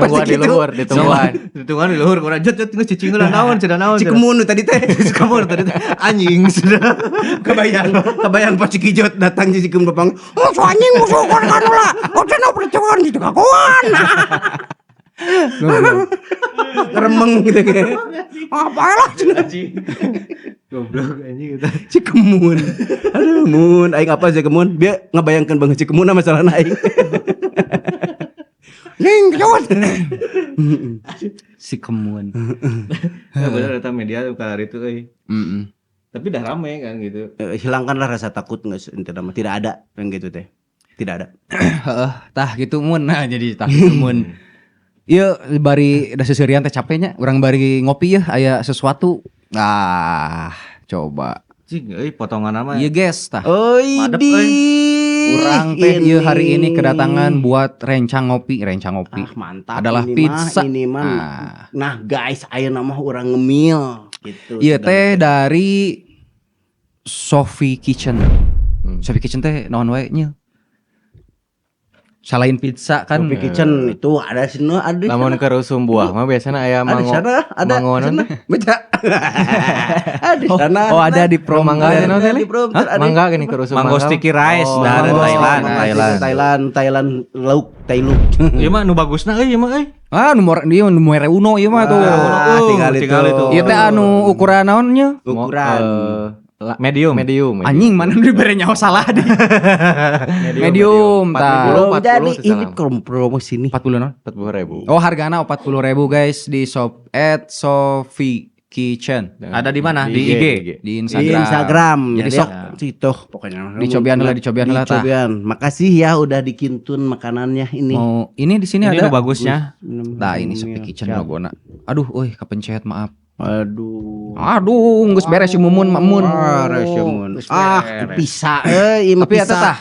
Nungguan di luhur, ditungguan. Ditungguan di luhur kurang jet tinggal cicing heula naon cenah naon. Si kemun tadi teh. Si kemun tadi anjing sudah. Kebayang pas si Kijot datang si kemun papang. Oh, so anjing musuh kan lah. Oh, cenah percobaan gitu kagoan. Remeng gitu kan. Apa lah cenah. Goblok anjing eta. Si kemun. Aduh, mun aing apa si kemun? Dia ngebayangkan banget si kemun masalah aing. Ning Kijot. Si kemun. Ya bener eta media ka itu euy. Heeh. Tapi dah rame kan gitu. Hilangkanlah rasa takut tidak ada yang gitu teh. Tidak ada. Heeh, tah gitu mun. Nah, jadi tah gitu mun. Ieu bari da seserian teh capeknya, urang bari ngopi ya aya sesuatu. Ah, coba. Cing euy potongan nama. Ieu guys tah. Oi Madep, di. Urang teh ieu hari ini kedatangan buat rencang ngopi. Ah, mantap. Adalah ini pizza. Mah, ini mah. Ah. Nah, guys, ayeuna mah urang ngemil gitu. Ieu teh dari Sophie Kitchen. Sophie Kitchen teh naon wae nya? Selain pizza kan Sophie Kitchen itu ada sini ada. Lamun keur usum buah mah biasana aya Ada sana, ada mangonan. sana. Baca. Ada sana. Oh, ada di prom Mangga kan? cenah teh. Di prom, ada. Mangga gini keur usum Mango mangga. sticky rice dari Mango Thailand. Thailand lauk Thailand. Ieu mah nu bagusna euy ieu mah euy. Ah, nomor uno ieu mah tuh. tinggal itu. Ieu teh anu ukuran naon nya? Ukuran. Medium. Medium. Anjing mana dibere nyawa salah di. Medium tah. 40, Jadi 40 ini salam. promo sini. 40 naon? 40.000. Oh, hargana 40.000 guys di shop @Sophie Kitchen. Ada di mana? Di IG. Di Di Instagram. Instagram. Jadi Jadi sok situ pokoknya. dicobian lah tah. Dicobian. Makasih ya udah dikintun makanannya ini. Mau ini di sini Ini ada. nu bagusnya. Nah, ini Sophie Kitchen logona. Aduh, kepencet maaf. Aduh. Aduh, geus beres si Mumun, Mamun. Resyemun. Bisa Tapi eta tah.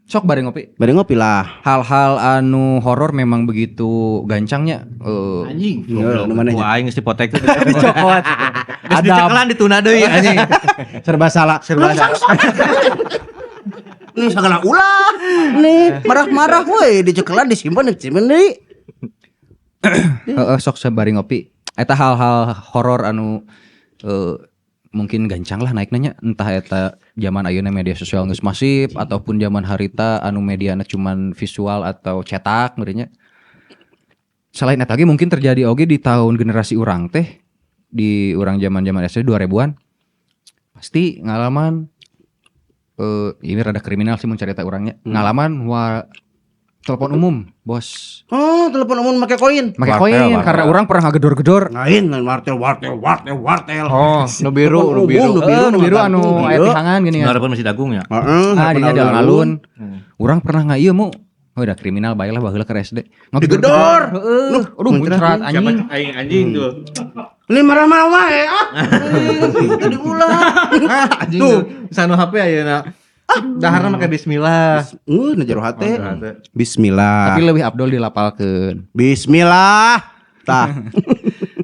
Sok bari ngopi. Bari ngopi lah. Hal-hal anu horor memang begitu gancangnya. Anjing. Nu maneh. Wah aing geus dipotek teh. Coklat. Ada cekelan dituna deui anjing. Serba salah. Nih sagala ulah. Nih marah-marah we dicekelan disimpan deui. Sok sabari ngopi. Eta hal-hal horor anu mungkin gancang lah naiknya entah eta zaman ayeuna media sosial geus masif ataupun zaman harita anu mediana cuman visual atau cetak ngerinya. Selain eta ge mungkin terjadi oge di tahun generasi urang teh di urang zaman-zaman SD 2000-an. Pasti ngalaman ini rada kriminal sih mun carita urangnya. Ngalaman telepon umum, Bos. Oh, telepon umum make koin. Make koin karena orang pernah ngagedor-gedor. Lain wartel. Oh, Nu biru, nu biru. nu biru anu aya tihangan gini kan. Ngarepkeun masih dagung ya. Heeh. Ah, dinya di alun-alun. Urang pernah ieu mu. Oh, udah kriminal baiklah baheula ke SD. Ngagedor. Heeh. Aduh, muncrat anjing. Aing anjing tuh. Ini marah-marah wae. Tadi ulah. Tuh, sanu HP ayeuna. Daharna make bismillah. Na jero hate. Bismillah. Tapi lebih abdol dilapalkeun. Bismillah. Tah.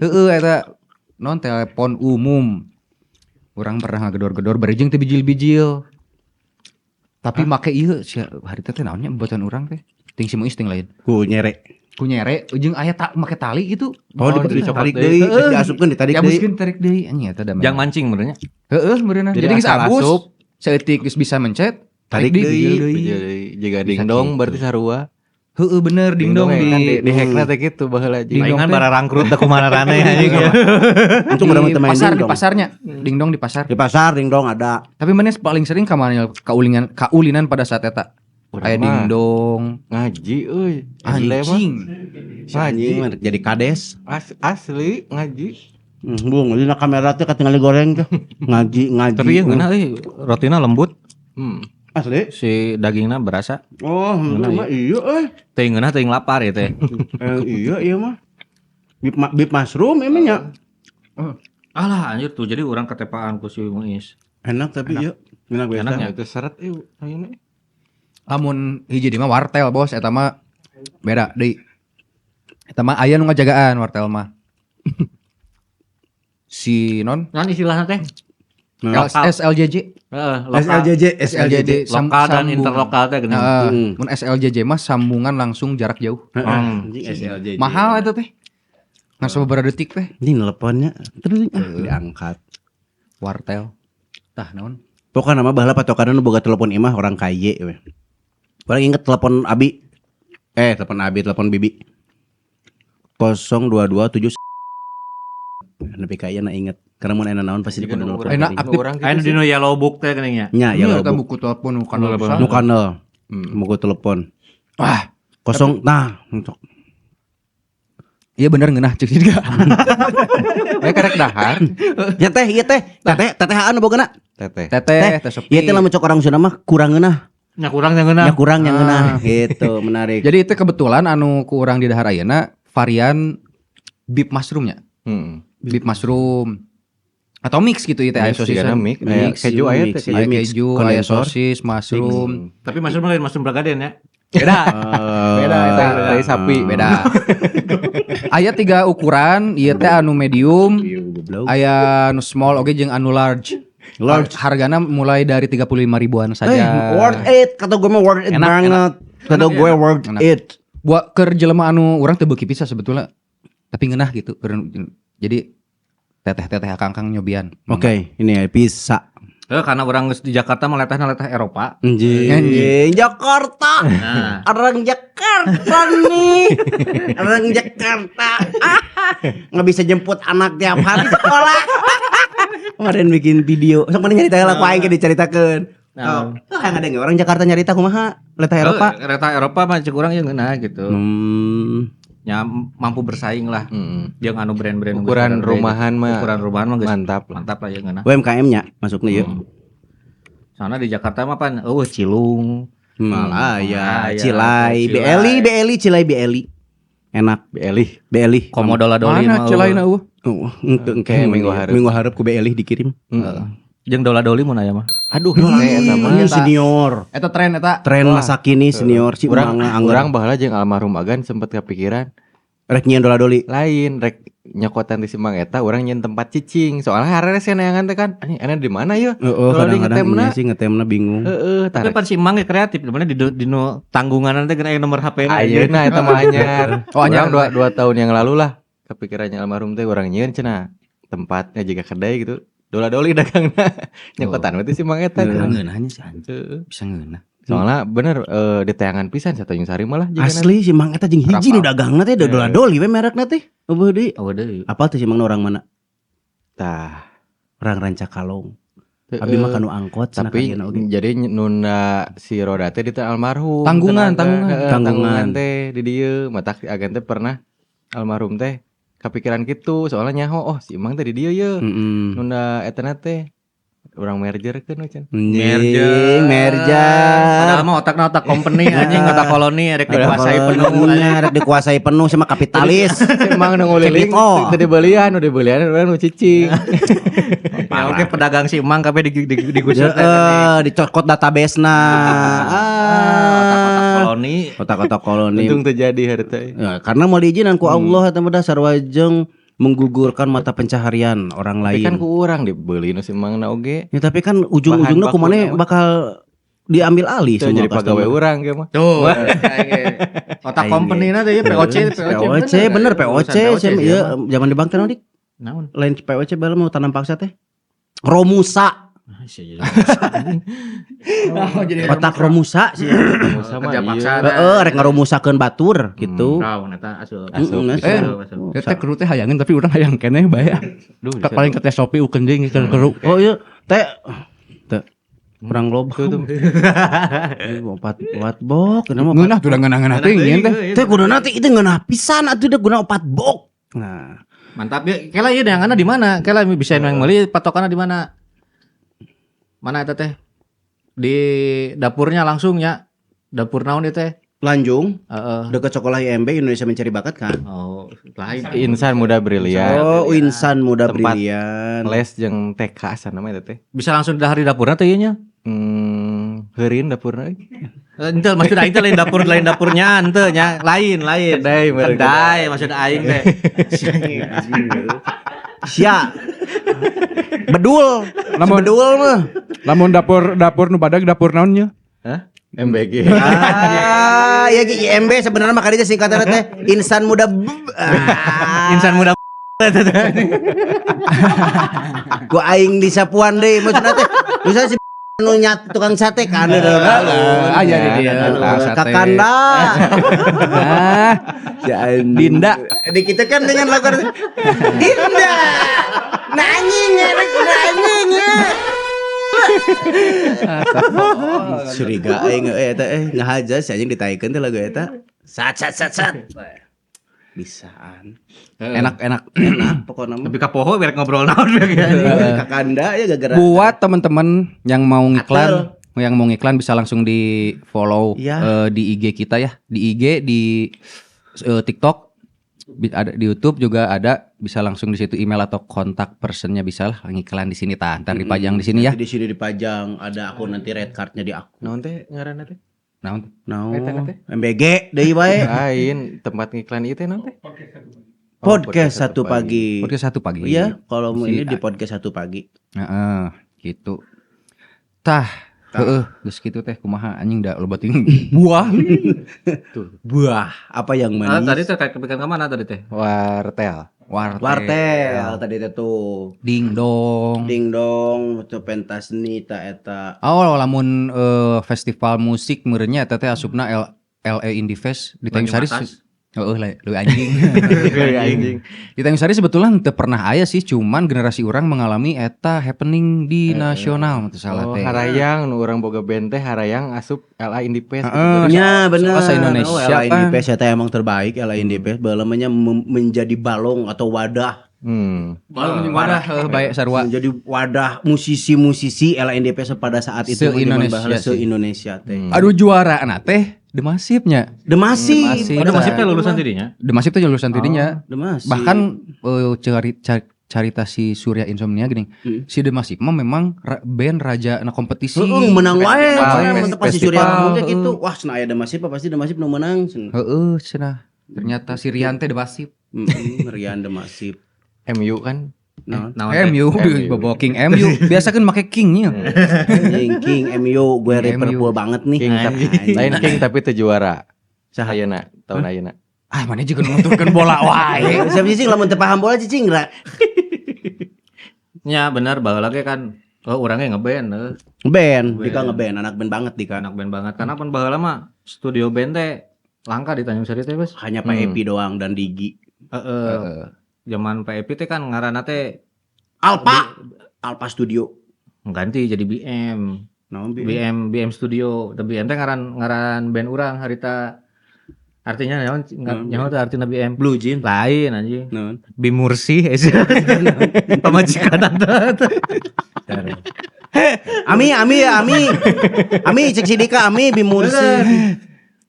Heeh eta non telepon umum. Urang pernah ngagedor-gedor bari jeung teu bijil-bijil. Tapi make ieu hari teh naonnya buatan urang teh. Ting si Muis ting lain. Ku nyere. Ku nyere jeung aya make tali gitu. Oh, ditarik deui, diasupkeun ditarik deui. Diabuskeun tarik deui anjing eta da. Jang mancing benernya. Heeh, meureunna. Jadi geus asal abus. asup. Saeutik geus bisa mencet, Tarik tarik deui. deui. Jaga dingdong berarti sarua. Heeh bener dingdong di hackna teh kitu baheula Dingdong Palingan teh. bara rangkrut teh kumaha raneh anjing. Itu udah di teman pasar di dingdong. pasarnya. Dingdong di pasar. Di pasar dingdong ada. Tapi mana paling sering kamana kaulinan pada saat eta? Urang Aya mah dingdong. ngaji euy. Anjing. Anjing jadi kades. Asli ngaji. Bung, dina kamera teh katingali goreng teh. Ngaji. Tapi yang ngena rotina lembut, Asli. si dagingna berasa. Oh, mah iya Teuing ngeunah teuing lapar ya teh. iya mah. Beef mushroom emang ya. Alah anjir tuh jadi orang ketepaan ku si Muis. Enak tapi iya. Enak biasa. Enaknya. Itu seret ayeuna. Lamun hiji di mah wartel bos, eta mah beda deui. Eta mah aya nu ngajagaan wartel mah. Si non Kan istilahnya teh SLJJ. SLJJ. Lokal dan interlokal teh gini. Mun SLJJ mah sambungan langsung jarak jauh. Anjing SLJJ. Mahal eta teh. Ngan sababaraha detik teh Ini nelponnya terus diangkat. wartel. Tah naon? Pokoknya nama bahala patokanna nu boga telepon imah orang kaya we. Orang inget telepon Abi. Telepon Bibi. 0227 Nepi kaya na inget. Karena mun ena naon pasti dikudu nelpon. Enak aktif. Aya dino yellow book teh geuning nya. Nya Ya ya eta lo buku telepon nu kan nu kanal. Buku telepon. Wah, Kosong nah. iya bener ngeunah cek juga. Bae karek dahar. Ya teh, iya teh. Tetehaan bogana. Teteh. Teteh, teh sepi. Iya teh lamun cok orang Sunda mah kurang ngeunah. Nya kurang yang geunah. Ya kurang yang ngeunah gitu, menarik. Jadi itu kebetulan anu ku urang di dahar ayeuna varian beef mushroomnya. Beef mushroom atau mix gitu itu aya sosis mix, aya keju aya teh. aya keju, aya kondensor. sosis, mushroom. Tapi mushroom lain mushroom Bragaden ya. Beda. Beda eta Tai sapi. beda. Aya 3 ukuran, ieu teh anu medium, aya anu small oge jeung anu large. Hargana mulai dari 35 ribuan saja. Worth it, kata gue mah worth it Enak, banget. Kata gue worth Enak. it. Buat keur jelema anu urang teu beuki pisah sebetulnya. Tapi ngeunah gitu. Jadi teteh-teteh akang-akang nyobian. Oke, ini ya pizza. Karena orang geus di Jakarta mah letah Eropa. Anjing, Jakarta. Nah, Orang Jakarta nih. Orang Jakarta. Nggak bisa jemput anak tiap hari sekolah. Kemarin bikin video. Sok mana nyarita lah ku aing ge dicaritakeun. Oh, yang ada nggak orang Jakarta nyarita kumaha? Letah Eropa. Letah Eropa mah cek urang yang ngeunah gitu. Ya mampu bersaing lah. Jeung anu brand-brand Ukuran rumahan mah. Ukuran rumahan mah geus Mantap. mantap lah yang ngeunah. UMKM-nya masuknya ya. Soalnya di Jakarta mah pan Cilung, Malaya, Malaya, Cilai, Cilai. BLI, Cilai BLI. Enak BLI. Komodo Ladoli Mana mah. celaina eueuh? Untuk minggu harap ku BLI dikirim. Jeung Dola-doli mun aya mah. Aduh, eta mah Ini senior. Eta tren eta. Tren masa kini senior si urang urang urang baheula jeung almarhum Agan sempet kepikiran rek nyieun dola-doli. lain rek nyokotan di Simang eta urang nyeun tempat cicing soalnya harere neangan teh kan ana di mana ya Heeh, Dola di kadang-kadang ngetemna. iya sih ngetemna bingung. heeh Tapi tarik pan si Mang ge kreatif, dimana di tanggungan teh kena nomor HP na. ayeuna eta mah anyar Oh, anyar. urang 2 tahun yang lalu lah kepikirannya almarhum teh urang nyieun cenah tempatnya juga kedai gitu dola-doli dagangna nyokotan berarti Simang eta Ngeunahnya sih anjing. Heeh. Bisa ngeunah. soalnya bener di tayangan pisan satu yang sari malah jeung Asli si Mang eta jeung hiji nu dagangna teh dola-doli we merekna teh. Eueuh deui. Oh deui. Apa tuh si Mang orang mana? tah Orang Rancakalong. Abi mah kanu angkot cenah tapi kayana oge. jadi nunda si roda teh di teh almarhum Tanggungan, tenaga. tanggungan. Heeh, Tanggungan. tanggungan teh di dieu matak agan teh pernah almarhum teh kepikiran gitu soalnya nyaho oh si Imang teh di dieu ye Heeh. nunda etana teh urang merger keun we can Padahal mah otakna otak company anjing, otak koloni rek dikuasai penuh. Rek dikuasai penuh sama kapitalis. si Imang nu nguliling Oh. teu dibeulian urang nu cicing Ya oke pedagang si Emang kabeh digusur teh. Dicokot database-na. Otak-otak koloni. Otak-otak koloni. untung terjadi harta Ya, karena mau diizinan ku Allah eta mah dasar wajeng menggugurkan mata pencaharian orang Tapi lain. kan ku urang dibeli nu si Mangna oge. Ya tapi kan ujung-ujungnya Bahan kumaneh baku bakal diambil alih Itu semua jadi pegawai customer. urang ge mah. Tuh, otak company-na teh POC POC bener POC ya zaman di bank teh Dik. Naon? Lain POC bae mau tanam paksa teh. Romusa, Oh, jadi otak Romusa sih. Sama kerja paksa. Heeh, rek ngaromusakeun batur gitu. Tahu eta asup. Asup. Ya teh keru teh hayangin tapi urang hayang keneh bae. Duh, Paling ke teh Shopee ukeun jeung keru. Oh iya, teh kurang loba tuh. Opat bok, kenapa? Ngeunah tuh ngeunah teh ngeun teh. Teh kudu nanti itu ngeunah pisan atuh teh guna opat bok. Nah, Mantap ya. Kela ieu yang di mana? Kela bisa yang meuli patokanna di mana? Mana eta teh? Di dapurnya langsung ya. Dapur naon ieu teh? Lanjung Heeh. dekat sekolah IMB Indonesia Mencari Bakat kan? Oh, lain. Insan muda brilian. Oh, insan muda Tempat brilian. Les jeung TK asana mah eta teh. Bisa langsung dahar di dapurna teh ieu nya. Heureun dapurna. Ente maksud aing teh lain dapurnya ente nya lain. Kedai mereka. Kedai maksud aing teh. Sia. Bedul. Bedul mah. Lamun dapur nu badag dapur naonnya? Hah? MBG. Ya IMB sebenarnya mah kadinya singkatan teh insan muda. Insan muda. Gua aing di sapuan deui maksudna teh. Bisa si nu nyat tukang sate kan Ah, iya, dia. Tukang sate. Kakanda. Ah, Si anjing. Dinda. Di kita kan dengan lakukan Dinda. Nanying ya, nanying. Curiga aing eta ngahaja si anjing ditaikeun teh lagu eta. Sat. Bisaan. Enak pokoknya mah. Tapi ka poho biar ngobrol naon biar. Kakanda ya gara-gara. buat teman-teman yang mau ngiklan bisa langsung di follow Iya. di IG kita ya, di IG di TikTok ada di YouTube juga ada, bisa langsung di situ email atau kontak personnya bisa lah ngiklan di sini ntar dipajang di sini ya. Di sini dipajang ada akun nanti red cardnya di akun. Naon teh ngaranna teh? Naon? Nah, Eta teh. MBG deui bae. Lain tempat ngiklan itu naon teh? Podcast satu pagi. Podcast 1 pagi. Iya, kalau mau Si- ini di podcast 1 pagi. Heeh, gitu. Tah, heeh, geus kitu teh kumaha anjing da loba ting buah. Buah, apa yang manis? Tadi teh kayak kepikiran ke mana tadi teh? Wartel. Wartel tadi teh tuh. Ding dong. Ding dong, itu pentas seni ta eta. Oh, lamun festival musik meureunnya eta teh asupna LA Indie Fest di Tanjung Sari. Heeh, lu anjing. Di Tanjung Sari sebetulnya teu pernah aya sih, cuman generasi orang mengalami eta happening di nasional teu salah Oh, teh. Harayang nu urang boga band teh Harayang asup LA Indie Fest. Heeh. Ya bener. Bahasa Indonesia Oh, LA Indie kan. Fest eta emang terbaik LA Indie Fest. Balamanya menjadi balong atau wadah. Wadah bae sarua. Menjadi wadah musisi-musisi LA Indie Fest pada saat itu Se-Indonesia zaman bahala sih. se-Indonesia teh. Aduh juara teh The Massive-nya. Demasif. Demasif. Ada masih teh lulusan tidinya. The Massive teh lulusan tidinya. Demasif. Bahkan carita si Surya Insomnia gini. Si The Massive mah memang band raja na kompetisi. menang wae. Festival. Mantep pasti Festival. Surya Kamu gitu. Wah, cenah aya Demasif pasti Demasif nu menang. Heeh, cenah. Ternyata si Rian teh The Massive. Rian Demasif. MU kan. Nah, MU bawa King MU. Biasa kan make King-nya. King MU gue Liverpool banget nih. King tapi lain King tapi teu juara. Saha? Ayeuna, tahun ayeuna. Ah, mana juga nontonkeun bola wae. Siapa cicing lamun teu paham bola cicing ra. Ya benar baheula ge kan urangnya ngeband Band, Dika ngeband, anak band banget Dika. anak band banget karena pan baheula mah studio band teh langka di Tanjung Sari teh bos. Hanya Pak Epi doang dan Digi. Zaman PEP teh kan ngaranna teh Alpa Studio. ganti jadi BM. Naon bi? BM Studio. Da BM teh ngaran band urang harita artinya naon nyaho teh artina BM. Blue Jean. Lain anjing. Naon? Bimursi pamajikan anta. Ami. Ami cek si Dika Ami Bimursi.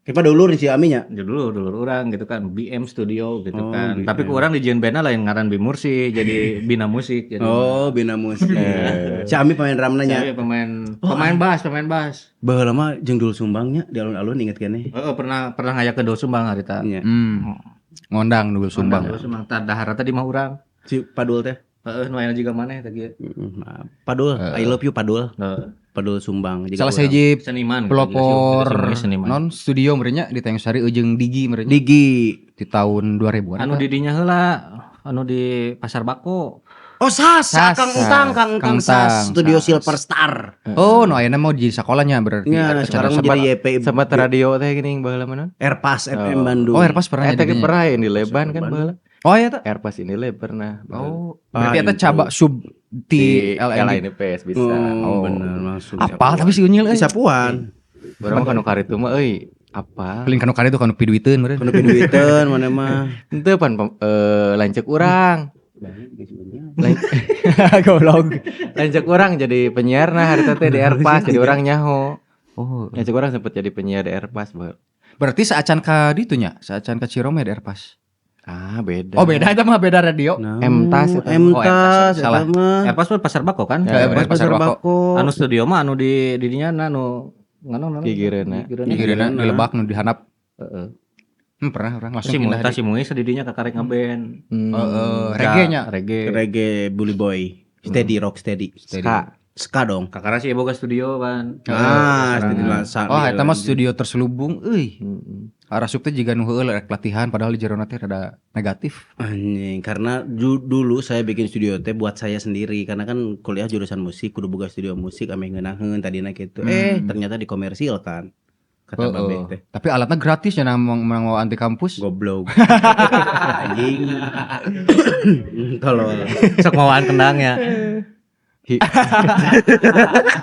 Kita dulur si Aminya. Dulu orang gitu kan BM Studio gitu Oh, kan. BM. Tapi ku urang di Jian Band lain ngaran Bimursi jadi Bina Musik jadi. Oh, Bina Musik. Si Ami pemain ramnanya. Saya pemain bass. Baheula mah jeung Dul Sumbangnya di alun-alun inget kene. Pernah ngajak ke Dosumbang harita. Iya. ngondang dulu sumbang. Terus emang dahar tadi mah urang. Si Padul teh. Heeh, nu aya juga maneh teh kieu. Padul, I love you Padul. Heeh. Padul Sumbang. Salah sahiji Seniman. pelopor seniman. non studio merenya di Tanjung Sari jeung Digi merenya Digi. di tahun 2000-an. Anu di dinya heula, anu di Pasar Bako. Oh Sas, Sas. Kang Entang Sas, Studio Silver Star. Oh, no ayeuna mau di sekolahnya berarti. Ya, sekarang menjadi YP Sempat radio teh geuning baheula mah non. Airpass FM Bandung. Oh, Airpass pernah Eta ge jadinya. pernah yang di Leban kan baheula. Oh iya tak? Airpass ini le pernah. Oh, berarti eta itu. cabak sub di di LND. LNPS bisa. Oh, bener langsung. Apa tapi si Unyil Bisa puan. Urang mah kanu karitu mah euy apa? Paling kanu kari itu kanu piduiteun meureun. Kudu piduiteun mana mah. Henteu pan lanceuk urang. Goblok. Lanceuk urang jadi penyiar nah harita teh di Airpass jadi urang nyaho. Oh, Lanceuk urang sempet jadi penyiar di Airpass bae. berarti saacan ka ditu nya, saacan ka Cirome di Airpass. Ah, beda. Oh, beda itu mah beda radio. M-Tas eta. M-Tas salah. eta mah. Airpass mah Pasar Bako kan? Ya, Airpass Pasar Bako. Anu studio mah anu di dinya anu nganu Gigireuna. Gigireuna di Lebak nu dihanap. Heeh. Pernah orang langsung Si pindah. Muta si Muis di dinya ka karek ngeband. Reggae nya. Reggae. Reggae Bully Boy. Steady rock steady. Ska. Ska dong. Kakara si boga studio kan. Steady lansa. Oh, eta mah studio terselubung euy. Heeh. Arasup teh jiga nu heueuh rek latihan padahal di jerona teh rada negatif. Anjing, karena dulu saya bikin studio teh buat saya sendiri karena kan kuliah jurusan musik kudu boga studio musik ame ngeunaheun tadina kitu. Ternyata dikomersil kan. Kata Babe teh. Tapi alatnya gratis ya nang mau anti kampus. Goblok. Anjing. Tolol. Sok mawaan kendangnya.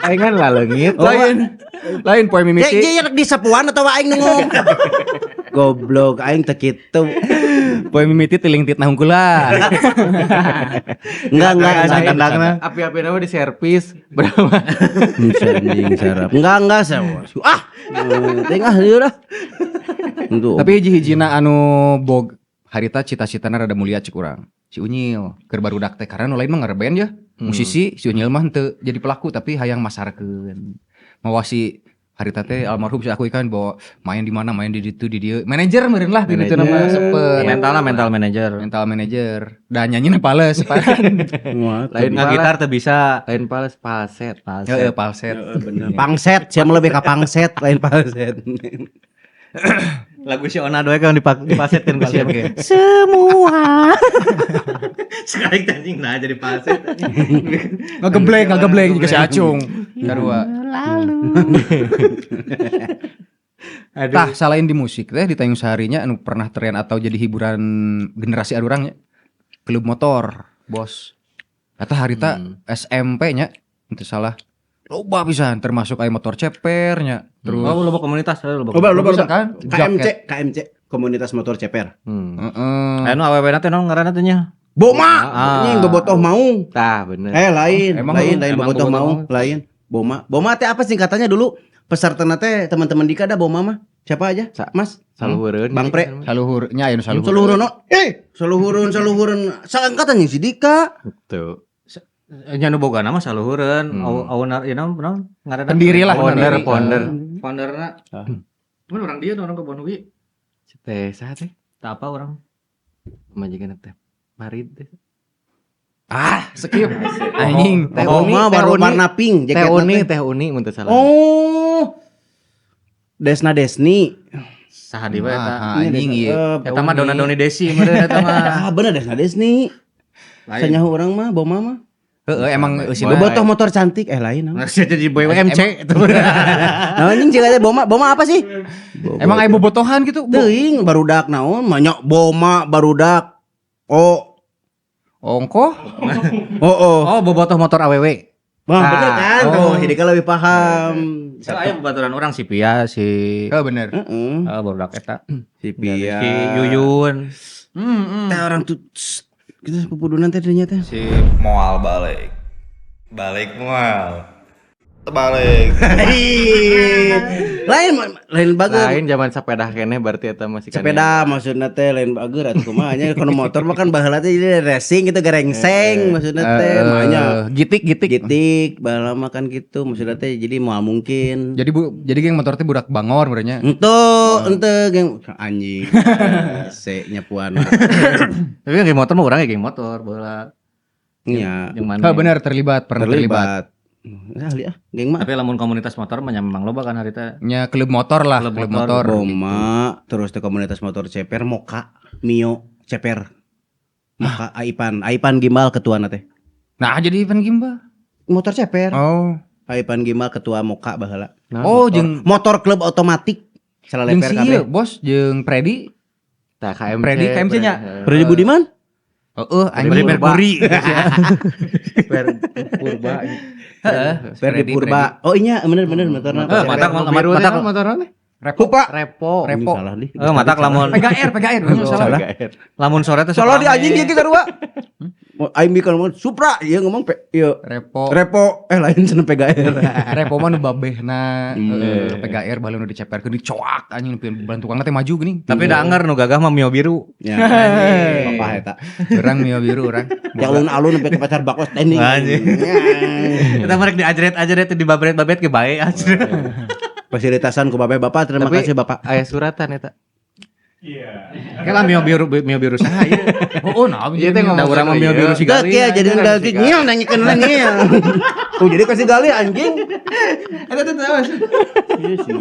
Aing lah leungit. Lain poe mimiti. Ye rek disapuan atau aing nengok. Goblok aing teh kitu. Poe mimiti tiling tit nahungkula. Enggak Kandangna api-api nama di servis berapa? anjing sarap. Enggak saya. Ah. Tengah ieu dah. Tapi hiji-hijina anu bog harita cita-citana rada mulia cek urang. Si Unyil keur barudak teh karena nu lain mah ngereband ya. Musisi si Unyil mah henteu jadi pelaku tapi hayang masarkeun. Mawa si harita teh almarhum si aku ikan bawa main di mana main di ditu di dieu. Manajer meureun lah di ditu nama sempet. Mental manager. Mental manager. Dan nyanyina pales. Lain Nggak gitar teh bisa. Lain pales palset. Heeh, palset. Bener. Pangset, saya mau lebih ke pangset lain pangset. Lagu si Ona doe kan dipasetkeun ku si Oke. Semua. Sekali anjing nah jadi paset. Ngagebleng juga si Acung. Sarua. Tah selain di musik teh di Tanjung Sarinya anu pernah tren atau jadi hiburan generasi adurangnya. Klub motor, Bos. Eta harita SMP nya teu salah. Loba pisan termasuk aya motor cepernya. Terus Oh, loba komunitas, loba. Loba kan? KMC komunitas motor ceper. Heeh. Anu awewe teh naon ngaranna teh nya? Boma, anjing bobotoh mau. Tah bener. Lain, Emang lain emang bobotoh mau, lain. Boma teh apa singkatannya dulu? Pesertana teh teman-teman Dika ada Boma mah. Siapa aja? Mas, Saluhureun. Bang Pre. Saluhurnya aya nu saluhur. Saluhurun. Saangkatan yang si Dika. Tuh. Nya nu boga nama saluhureun, owner ieu naon ngaranna? Pendiri lah. Founderna. Mun urang dieu orang ke Bonui. Teh saha teh? Tah apa orang? Majikan teh. Marid teh. Skip. Anjing. Boma baru warna pink Teh Uni mun teu salah. Oh. Desni. Saha di bae eta? Anjing ieu. Eta mah Dona-Doni Desi meureun eta mah. Bener Desni. Sanyaho urang mah Boma mah. Heeh, emang eusi Bobotoh motor cantik lain. Ngasih jadi BWMC itu. Nah anjing cik Boma apa sih? emang aya bobotohan gitu. Teuing barudak naon banyak Boma barudak. Ongko? Oh, bobotoh motor AWW. Wah, bener kan? Tuh, Hidika lebih paham. Saya aya babaturan orang si Pia, si bener. barudak eta. Si Pia. Si Yuyun. Teh orang tuh kita sepupudunan teh ternyata. Si moal balik mual. terbalik. lain bager. Lain zaman sepeda keneh berarti eta masih kan. Sepeda maksudna teh lain bager atuh kumaha nya kalau motor mah kan baheula teh jadi racing gitu gerengseng maksudnya teh makanya gitik baheula mah kan gitu maksudnya teh jadi moal mungkin. Jadi geng motor teh budak bangor berarti. Ente geng anjing. Se nyapuana. Tapi geng motor mah urang geng motor baheula. Iya. Yang mana? Benar terlibat, pernah terlibat. Nah, lihat geng mah Tapi lamun komunitas motor mah memang loba kan hari teh. Nya klub motor lah, klub motor. Boma, terus teh komunitas motor ceper Moka, Mio, ceper. Moka Aipan Gimbal ketuana teh. Nah, jadi Ivan Gimba. Motor ceper. Oh. Aipan Gimbal ketua Moka baheula. Oh, jeung Motor klub otomatik. Salah jeung leper si kabeh. ieu, Bos, jeung Predi. Tah KMC. Predi KMC nya. Predi Budiman? Anjing Merkuri. Purba. Heeh, Ferdi Purba. Oh iya bener motorna. Matak motorna Repo. Salah nih. matak lamun PGR, salah. lamun sore teh Salah di anjing gitu kedua. Aing mikir ngomong Supra, ieu ngomong ieu Repo. lain cenah PGR. Repo mah nu babehna PGR balen nu diceperkeun dicoak anjing nu bulan tukangna teh maju geuning. tapi da anger nu gagah mah Mio biru. Ya. Papa eta. Urang Mio biru urang. Yang alun-alun sampai ke pacar bakos standing. Anjing. Kita mereka diajret di babret-babret ke bae ajret. Fasilitasan ku bapak terima kasih bapak. Aya suratan eta. Kela Mio biru saha ieu. Oh, nah, Ieu teh Da ngomong urang mah Mio biru si Gak gali. ya jadi gali nyel nanyikeun nyel. Tuh jadi kasih gali anjing. Eta teh tahu. Iya sih.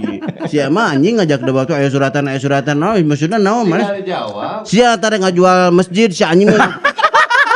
Si ama anjing ngajak debat tuh aya suratan naon maksudna naon mas? Jawab. Sia tadi ngajual masjid si anjing mah.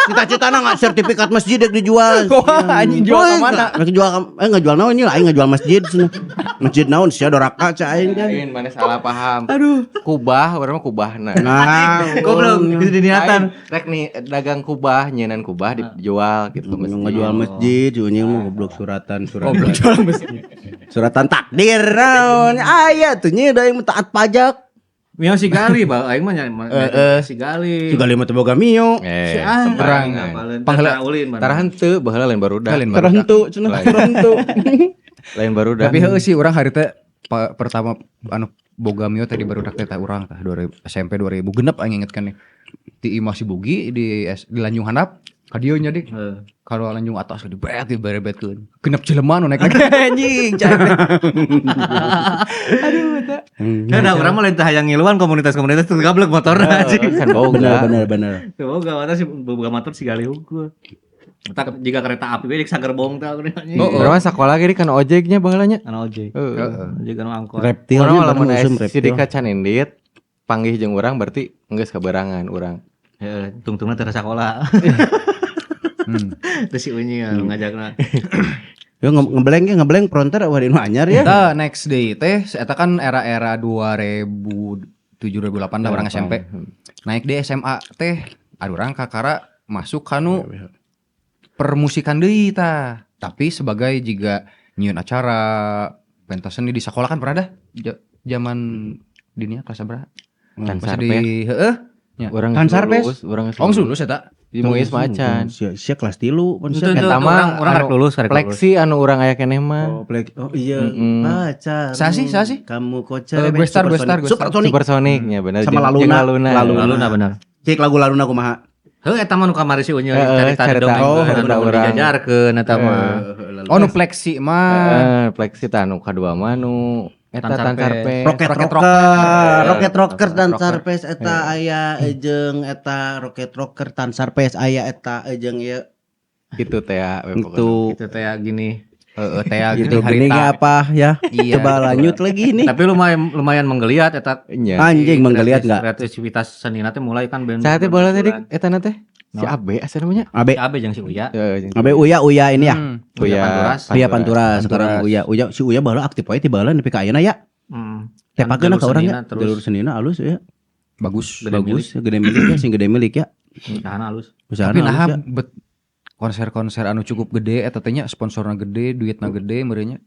Cita-citana nggak sertifikat masjid yang dijual. Wah, anjing jual ke mana? Ngejual naon nya aing ngajual masjid cenah. Masjid naon sia doraka ca aing kan. Lain mana salah paham. Aduh. Kubah, urang mah kubahna. Nah, Goblok, bisa diniatan. Rek nih dagang kubah, nyeunaan kubah dijual gitu ngejual masjid anjing mah goblok suratan. Goblok jual masjid. Suratan takdir naon aya tuh nya da aing taat pajak. Mio si gali ba aing mah si gali. Si gali mah teu boga mio. Urang. Panggela ulin mana. Tara henteu baheula lain barudak. Terhentu cenah terhentu. Lain barudak. Tapi heueuh sih urang hari teh pertama anu boga mio tadi barudak teh urang tah SMP 2000 genep aing ingetkan nih. Ti Imah si Bugi di Lanjung Handap ka dieu nya dik. Kalau lanjung atas di berebetkeun. Genep jelema nu naik anjing cai. Aduh eta. Ada urang mah lain teh hayang ngiluan komunitas-komunitas teu gablek motorna anjing. Kan boga. Bener. Tuh boga mata si boga motor si gali hungkul. Tak jika kereta api we dik sagerbong teh anjing. Urang mah sakola ge kan ojeknya baheula nya. Kana ojek. Ojek anu angkot. Reptil Urang nya lamun usum sidik reptil. ka Canindit panggih jeung urang berarti geus kaberangan urang. Heeh, tungtungna teu sakola. Terus si Unyi ngajakna. Yo ngebleng fronter wah dinu anyar ya. Tah next day teh eta kan era-era 2007 2008 lah orang SMP. Naik di SMA teh ada orang kakara masuk kanu permusikan deui tah. Tapi sebagai jiga nyieun acara pentas seni di sekolah kan pernah dah zaman dinya kelas berapa? Kan Masih sarpe. di heeh. Urang Kan sarpes. urang Oh lulus eta. di Muis macan. Sia kelas 3 pun Itu sia. Eta mah urang karek lulus karek lulus. Fleksi anu urang aya keneh mah. Oh iya. Mm-mm. Pacar. Sasi. Kamu kocar. Gue star. Supersonic. Supersonicnya bener. Sama Jeung Laluna. Laluna bener. Cek lagu Laluna kumaha? Heuh eta mah nu kamari si Unyu Heeh, cerita cerita. dongeng Oh, anu urang. dijajarkeun eta mah. Oh nu fleksi mah. Fleksi tah anu kadua mah nu eta Tan Sarpe. Tan Sarpe. Rocket Rocker dan Sarpes eta aya jeung eta Rocket Rocker tan Sarpes aya eta jeung ieu. Gitu teh ya. Itu Itu teh gini. Teh gitu gini gini harita. apa ya? Iya. Coba lanjut lagi nih. Tapi lumayan menggeliat eta. Nya. Anjing menggeliat enggak? Kreativitas senina teh mulai kan ben. Saat teh bola tadi eta na teh. Si Abe asa namanya. Abe Abe jeung si Uya. Abe Uya ini ya. Uya Panturas. Uya Pantura sekarang Uya si Uya baheula aktif wae ti baheula nepi ka ayeuna ya. Tepakeun ka urang ya. Jalur senina alus ya. Bagus. Bagus gede milik ya sing gede milik ya. Usahana halus. Usahana Tapi nah halus ya. konser-konser anu cukup gede eta teh nya sponsorna gede, duitna gede meureunnya.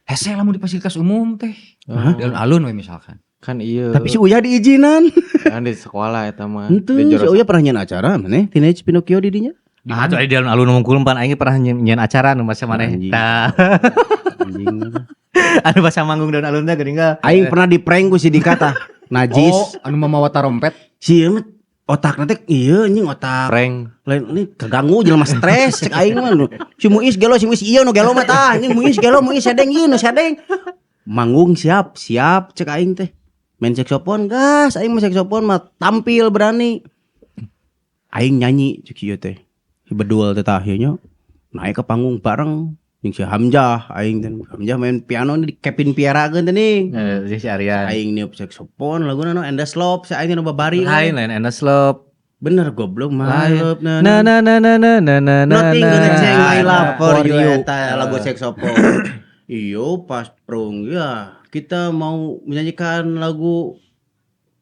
Hese lamun di fasilitas umum teh. Di alun-alun we misalkan. Kan iya. Tapi si Uya diizinan. Kan di sekolah eta mah. Henteu Di si Joros- Uya pernah nyen acara maneh Teenage Pinocchio di dinya. Ah, tuh di alun-alun ngomong pan aing pernah nyen acara nu masa maneh. Anjing. Tah. Anjing. Anu basa manggung daun alunna geuning enggak. Aing pernah di prank ku si Dika tah. Najis. Oh, anu mamawa tarompet. Si ieu mah otak nanti iya anjing otak. Prank. Lain ini keganggu jelema stres cek aing mah. Si Muis gelo ieu nu gelo mah tah. Anjing Muis sadeng ieu nu sadeng. Manggung siap cek aing teh. Main saksofon gas aing mah saksofon mah tampil berani. Aing nyanyi cek ieu teh. Si Bedul teh tah ieu nya. Naik ke panggung bareng jeung si Hamzah aing teh. Hamzah main piano di Kevin piarakeun teh ning. Si Aryan. Aing niup saksofon laguna nu Enda Slope si aing nu babari. Lain Enda Slope. Bener goblok mah. Na na na na na na na na. Nothing gonna change my love for you you. eta lagu saksofon. Iyo pas prung ya kita mau menyanyikan lagu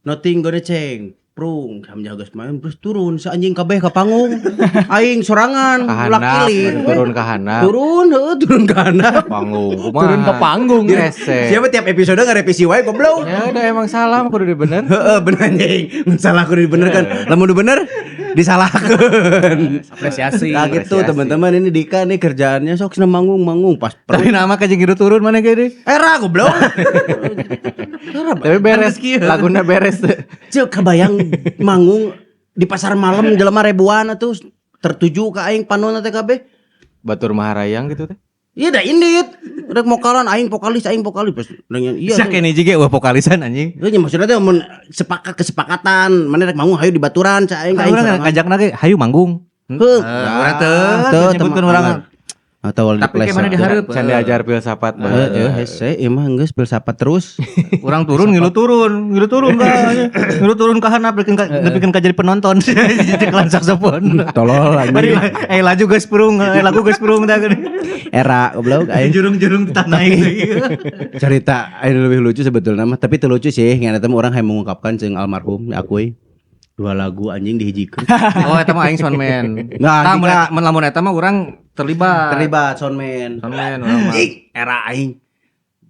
Nothing Gonna Change. Prung Hamzah geus main terus turun si anjing kabeh ka panggung. Aing sorangan Kahanap, ulak-ilik. turun ke handap. Turun ke handap. Panggung. Turun ke panggung. Rese. Siapa tiap episode ngarevisi wae goblok. Ya udah emang salah kudu dibener. Heeh bener anjing. Mun salah kudu dibenerkan. Lamun bener disalahkeun. Apresiasi. Nah gitu teman-teman ini Dika nih kerjaannya sok seneng manggung pas Tapi nama ka jeung kitu turun mana ge deui. era goblok. Tapi beres laguna beres tuh. Cek kebayang manggung di pasar malam jelema ribuan atuh tertuju ka aing panonna teh kabeh. Batur Maharayang gitu teh. Iya dah indit. Rek mokalan aing vokalis pas dengan iya. Sia kene jige wah vokalisan anjing. Itu nya maksudnya teh mun kesepakatan mana rek manggung hayu di baturan ca aing ka aing. Urang ngajakna ge hayu manggung. Heuh. Urang teu nyebutkeun urang. Atau Tapi kayak mana dihareup? Can diajar filsafat banget. hese ieu mah geus filsafat terus. Urang turun ngilu turun ka. Ngilu turun ka handap nepikeun ka jadi penonton. Jadi kelan saksofon. Tolol Bari laju geus prung, lagu geus prung tah geuning. Era goblok aing. Jurung-jurung tetap naik. Cerita aing lebih lucu sebetulnya mah tapi teu lucu sih ngana teh orang yang mengungkapkan jeung almarhum akui 2 lagu anjing dihijikeun. Oh eta mah aing soundman. Nah, Mun lamun eta mah urang terlibat soundman. Soundman urang mah. Era aing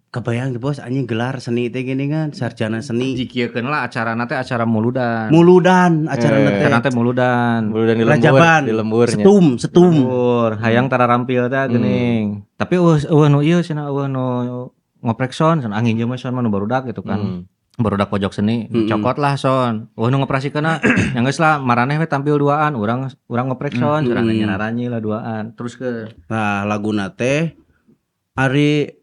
kebayang tuh bos anjing gelar seni teh gini kan sarjana seni. Jikiekeun lah acarana teh acara muludan. Muludan acarana teh. Acarana teh muludan. Bulu dan di lembur, Rajaban. di lemburnya. Setum. Lembur, hayang tara rampil teh geuning. Tapi eueuh nu ieu cenah eueuh nu ngoprek sound, angin jeung mah sound mah nu barudak gitu kan. Barudak pojok seni, cokot lah son. Nu ngoperasikeunna yang geus lah maraneh we tampil duaan, urang ngoprek son, curang nyaranyi lah duaan. Terus ke Nah, laguna teh Ari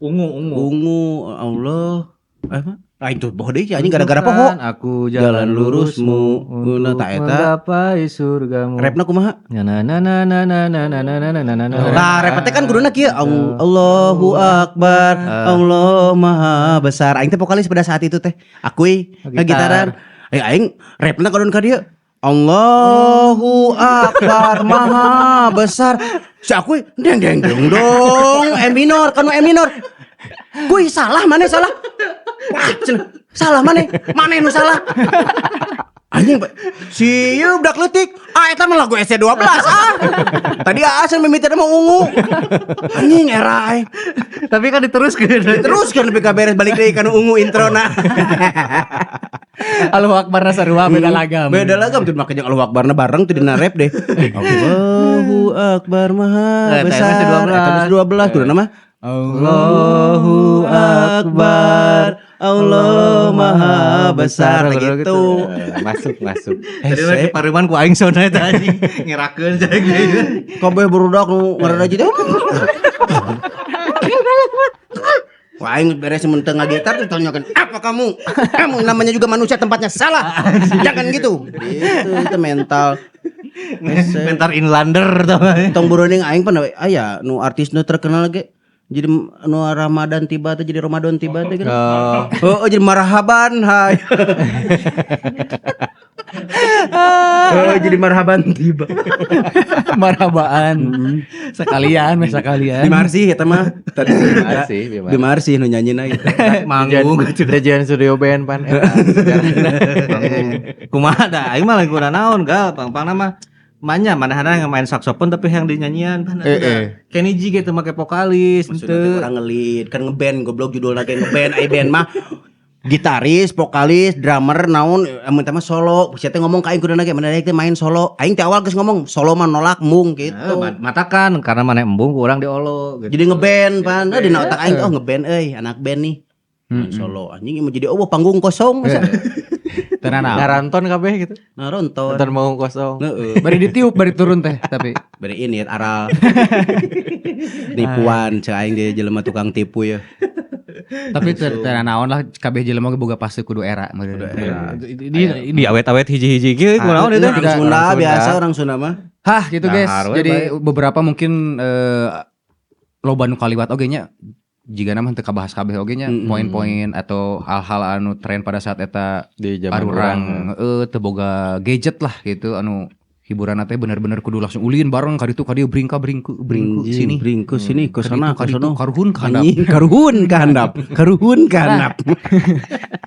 ungu Allah apa? Aing tuh poho deui anjing gara-gara poho. Aku jalan lurusmu Guna untuk tak eta. menggapai surgamu. Rapna kumaha? Na na na na na na na na na na na na. Nah, rap teh kan kuduna kieu Allahu Akbar, Allah Maha Besar. Aing teh vokalis pada saat itu teh. Akui ngagitaran. Aing rapna kadon ka dieu. Allahu Akbar Maha Besar. Si akui deng dong. E minor, kanu E minor. Kuy salah mana salah? Wah, salah mana? Mana nu salah? Anjing si ieu budak leutik. Eta mah lagu SC12 Tadi aasan mimiti mah ungu. Anjing era Tapi kan diteruskeun. Teruskeun nepi ka beres balik deui kana ungu introna. Allahu Akbarna sarua beda lagam. Beda lagam tuh makanya Allahu Akbarna bareng tuh dina rap deh. Allahu Akbar Maha Besar. Eta 12 kudu nama Allahu Akbar Allah Maha Besar gitu. Masuk. Tadi lagi pariman ku aing sona eta anjing ngerakeun cai gitu. Kabeh burudak nu ngarana jadi. Wah, aing beres menteng gitar ditanyakan, "Apa kamu? Kamu namanya juga manusia tempatnya salah." Jangan gitu. Itu mental. Mentar inlander tau. Tong buruning aing pan aya nu artis nu terkenal ge. Jadi nu Ramadan tiba teh jadi Ramadan tiba teh kan. Oh, jadi marhaban hai. Jadi marhaban tiba. Marhabaan. Sekalian. Di Marsi eta mah. Tadi di Marsi nu nyanyina itu. Manggung Jajan studio band pan. kumaha da aing mah lagu naon gal pang-pangna mah manya manehna yang main saksofon tapi yang dinyanyian pan Kenny G gitu make vokalis Maksudnya teh urang ngelit kan ngeband goblok judulna ge ngeband ai band mah gitaris, vokalis, drummer, naon amun teh mah solo. Sia teh ngomong ka aing kuduna ge mendadak teh main solo. Aing teh awal geus ngomong solo mah nolak mung gitu. Matakan karena mana embung ku urang diolo gitu. Jadi ngeband pan, dina otak aing ngeband anak band nih. Main solo anjing mau jadi panggung kosong masa. Tenan Ngaranton kabeh gitu. Nonton. Nonton mau kosong. Heeh. bari ditiup bari turun teh tapi Bari ini aral. Nipuan cek aing dia jelema tukang tipu ya. tapi tenan naon lah kabeh jelema ge boga fase kudu era meureun. Di awet-awet hiji-hiji ge kunaon itu. Orang Sunda biasa orang Sunda mah. Hah gitu guys. Dahar we, Jadi beberapa mungkin loba nu kaliwat oge nya jigana mah teu kabahas kabeh oge nya poin-poin atau hal-hal anu tren pada saat eta Di zaman arurang teu boga gadget lah gitu anu hiburan teh bener-bener kudu langsung ulin bareng ka ditu ka dieu bringka sini Bringku sini ke sana ka ke ditu sono. karuhun ka handap. Anjing karuhun ka handap.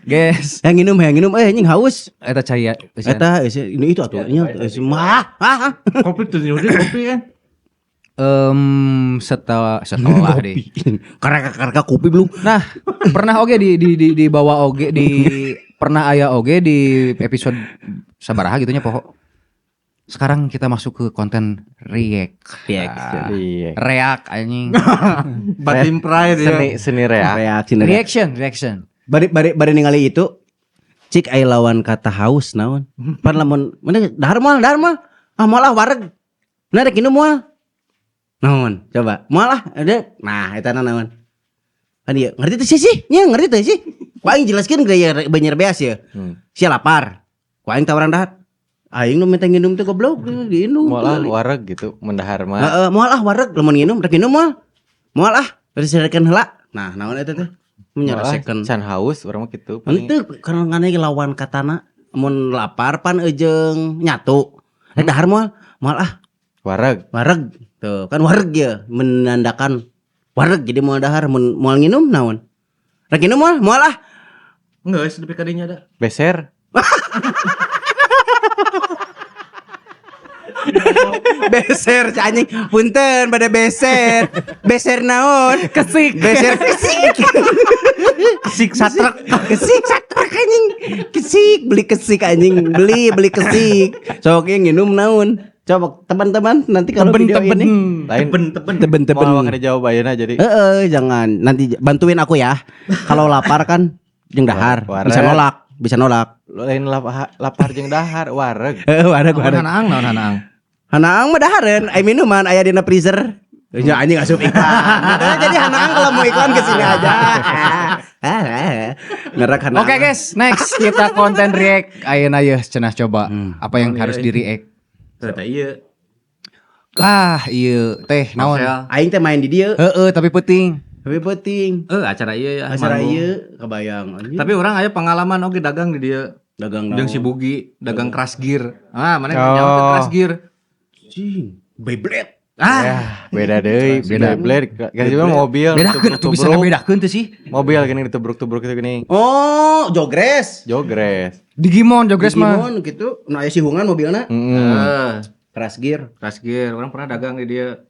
Guys Yang nginum anjing haus. eta caya Eta ini itu atuh nya mah. Kopi tuh kopi kan. setelah deh. Karena kopi belum. Nah, pernah oge di bawah oge pernah aya oge di episode sabaraha gitunya pokok. Sekarang kita masuk ke konten react. Iya. React anjing. Batin pride ya. Seni reaksi. Reaction. Bari ningali itu cik aya lawan kata haus naon. Pan lamun mana dahar mah. Ah malah wareg. Nah rek inum moal. Naon? Coba. Moal ada. Nah eta naon. Kan ieu ngerti teh sih? Nya ngerti teh sih. Ku aing jelaskeun gaya banyer beas ya. Sia lapar. Ku aing tawaran dahar. Aing nu minta nginum teh goblok diinum. Moal wareg gitu mendahar mah. Heeh, moal wareg lamun nginum rek nginum moal. Moal terus disarekeun heula. Nah, naon eta teh? Menyerasekeun. Can haus urang mah kitu. Henteu karena ngana lawan katana mun lapar pan ejeung nyatu. Rek dahar moal Wareg. Tuh, kan wareg ya menandakan wareg jadi moal dahar moal nginum naon? Rek nginum moal Enggak, sedepi kadinya ada. Beser. Beser anjing. Punten pada beser. Beser naon? Kesik. Beser kesik. Kesik satrek. Kesik satrek anjing. Kesik beli kesik anjing. Beli kesik. Sok yang nginum naon? Coba teman-teman nanti kalau video ini Teben. Mau kada jawab ayeuna jadi. Jangan nanti bantuin aku ya. Kalau lapar kan jeung dahar bisa nolak. Lain lapar jeung dahar wareg. Wareg. Naon. Hanaang mah dahareun, aya minuman aya dina freezer. Ya anjing asup iklan. Jadi Hanaang kalau mau iklan ke sini aja. Ngerak Hanaang. Oke guys, next kita konten react. Ayeuna ye cenah coba apa yang harus di react. Ternyata iya. Iya teh naon? Aing teh main di dieu. Tapi penting. Tapi penting. Acara iya ya. Acara ieu kebayang anjing. Tapi orang aya pengalaman oge dagang di dia. dagang Jeung si Bugi, dagang crash gear. Mana Oh. nyawa crash gear. Cing, Beyblade. Ya, beda deui, beda blade. Kasih mobil. Bedakeun tuh bisa ngebedakeun tuh sih. Mobil gini ditubruk-tubruk gitu gini. Oh, jogres. Jogres. Digimon jogres mah. Digimon gitu. Nah, aya si hungan mobilna. Crash gear. Crash gear. Orang pernah dagang di dia.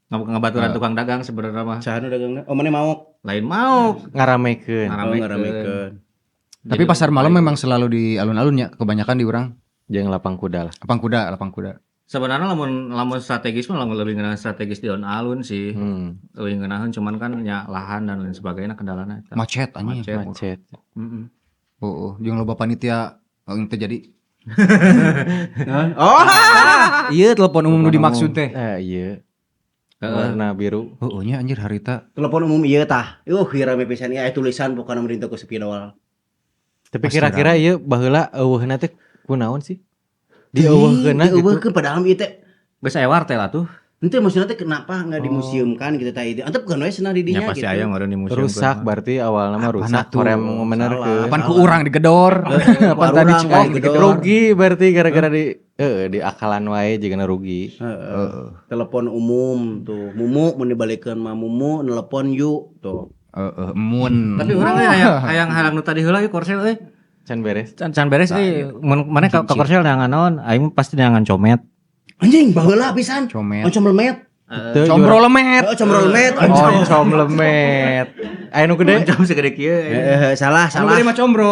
Ngabaturan tukang dagang sebenarnya mah. Saha nu dagangna? Oh, mana mau? Lain mau. Ngaramekeun. Ngaramekeun. Tapi pasar malam memang selalu di alun-alunnya kebanyakan di urang. Jeung lapang kuda lah. Lapang kuda. Sebenarnya lamun strategis mah lamun lebih ngeunah strategis di alun-alun sih. Lebih ngeunaheun cuman kan nya lahan dan lain sebagainya kendalana eta. Macet anjing. Macet. Heeh. Oh, jeung loba panitia teu jadi. Oh, Iya telepon umum nu dimaksud teh. Iya. Warna biru. Heueuh nya anjir harita. telepon umum ieu tah. Rame pisan ieu aya tulisan bukan pemerintah ku sepidol. Tapi kira-kira ieu baheula eueuhna teh kunaon sih? Dieuweuhkeunna gitu. Dieuweuhkeun padahal ieu teh Geus aya wartel atuh. ente maksudnya teh kenapa enggak dimuseumkan gitu tah itu. Antep bukan we cenah di dinya Ya pasti gitu. aya meureun di museum. Rusak berarti awalnya mah rusak. tuh? Korem menerkeun. Apaan ku urang digedor. Apaan tadi urang, cek gitu. Rugi berarti gara-gara di akalan wae jigana rugi. Telepon umum tuh. Mumu mun dibalikeun mah mumu nelepon yuk tuh. Mun. Tapi urang hayang halang nu tadi heula korsel euy. Can beres. Can beres mana ka korsel neangan naon? Aing pasti neangan comet. Anjing baheula pisan. Comet. Oncom lemet. Teu Combro lemet. Oh, combro lemet. Oncom lemet. Aya nu gede. Oncom segede kieu. Salah. Anu gede mah combro.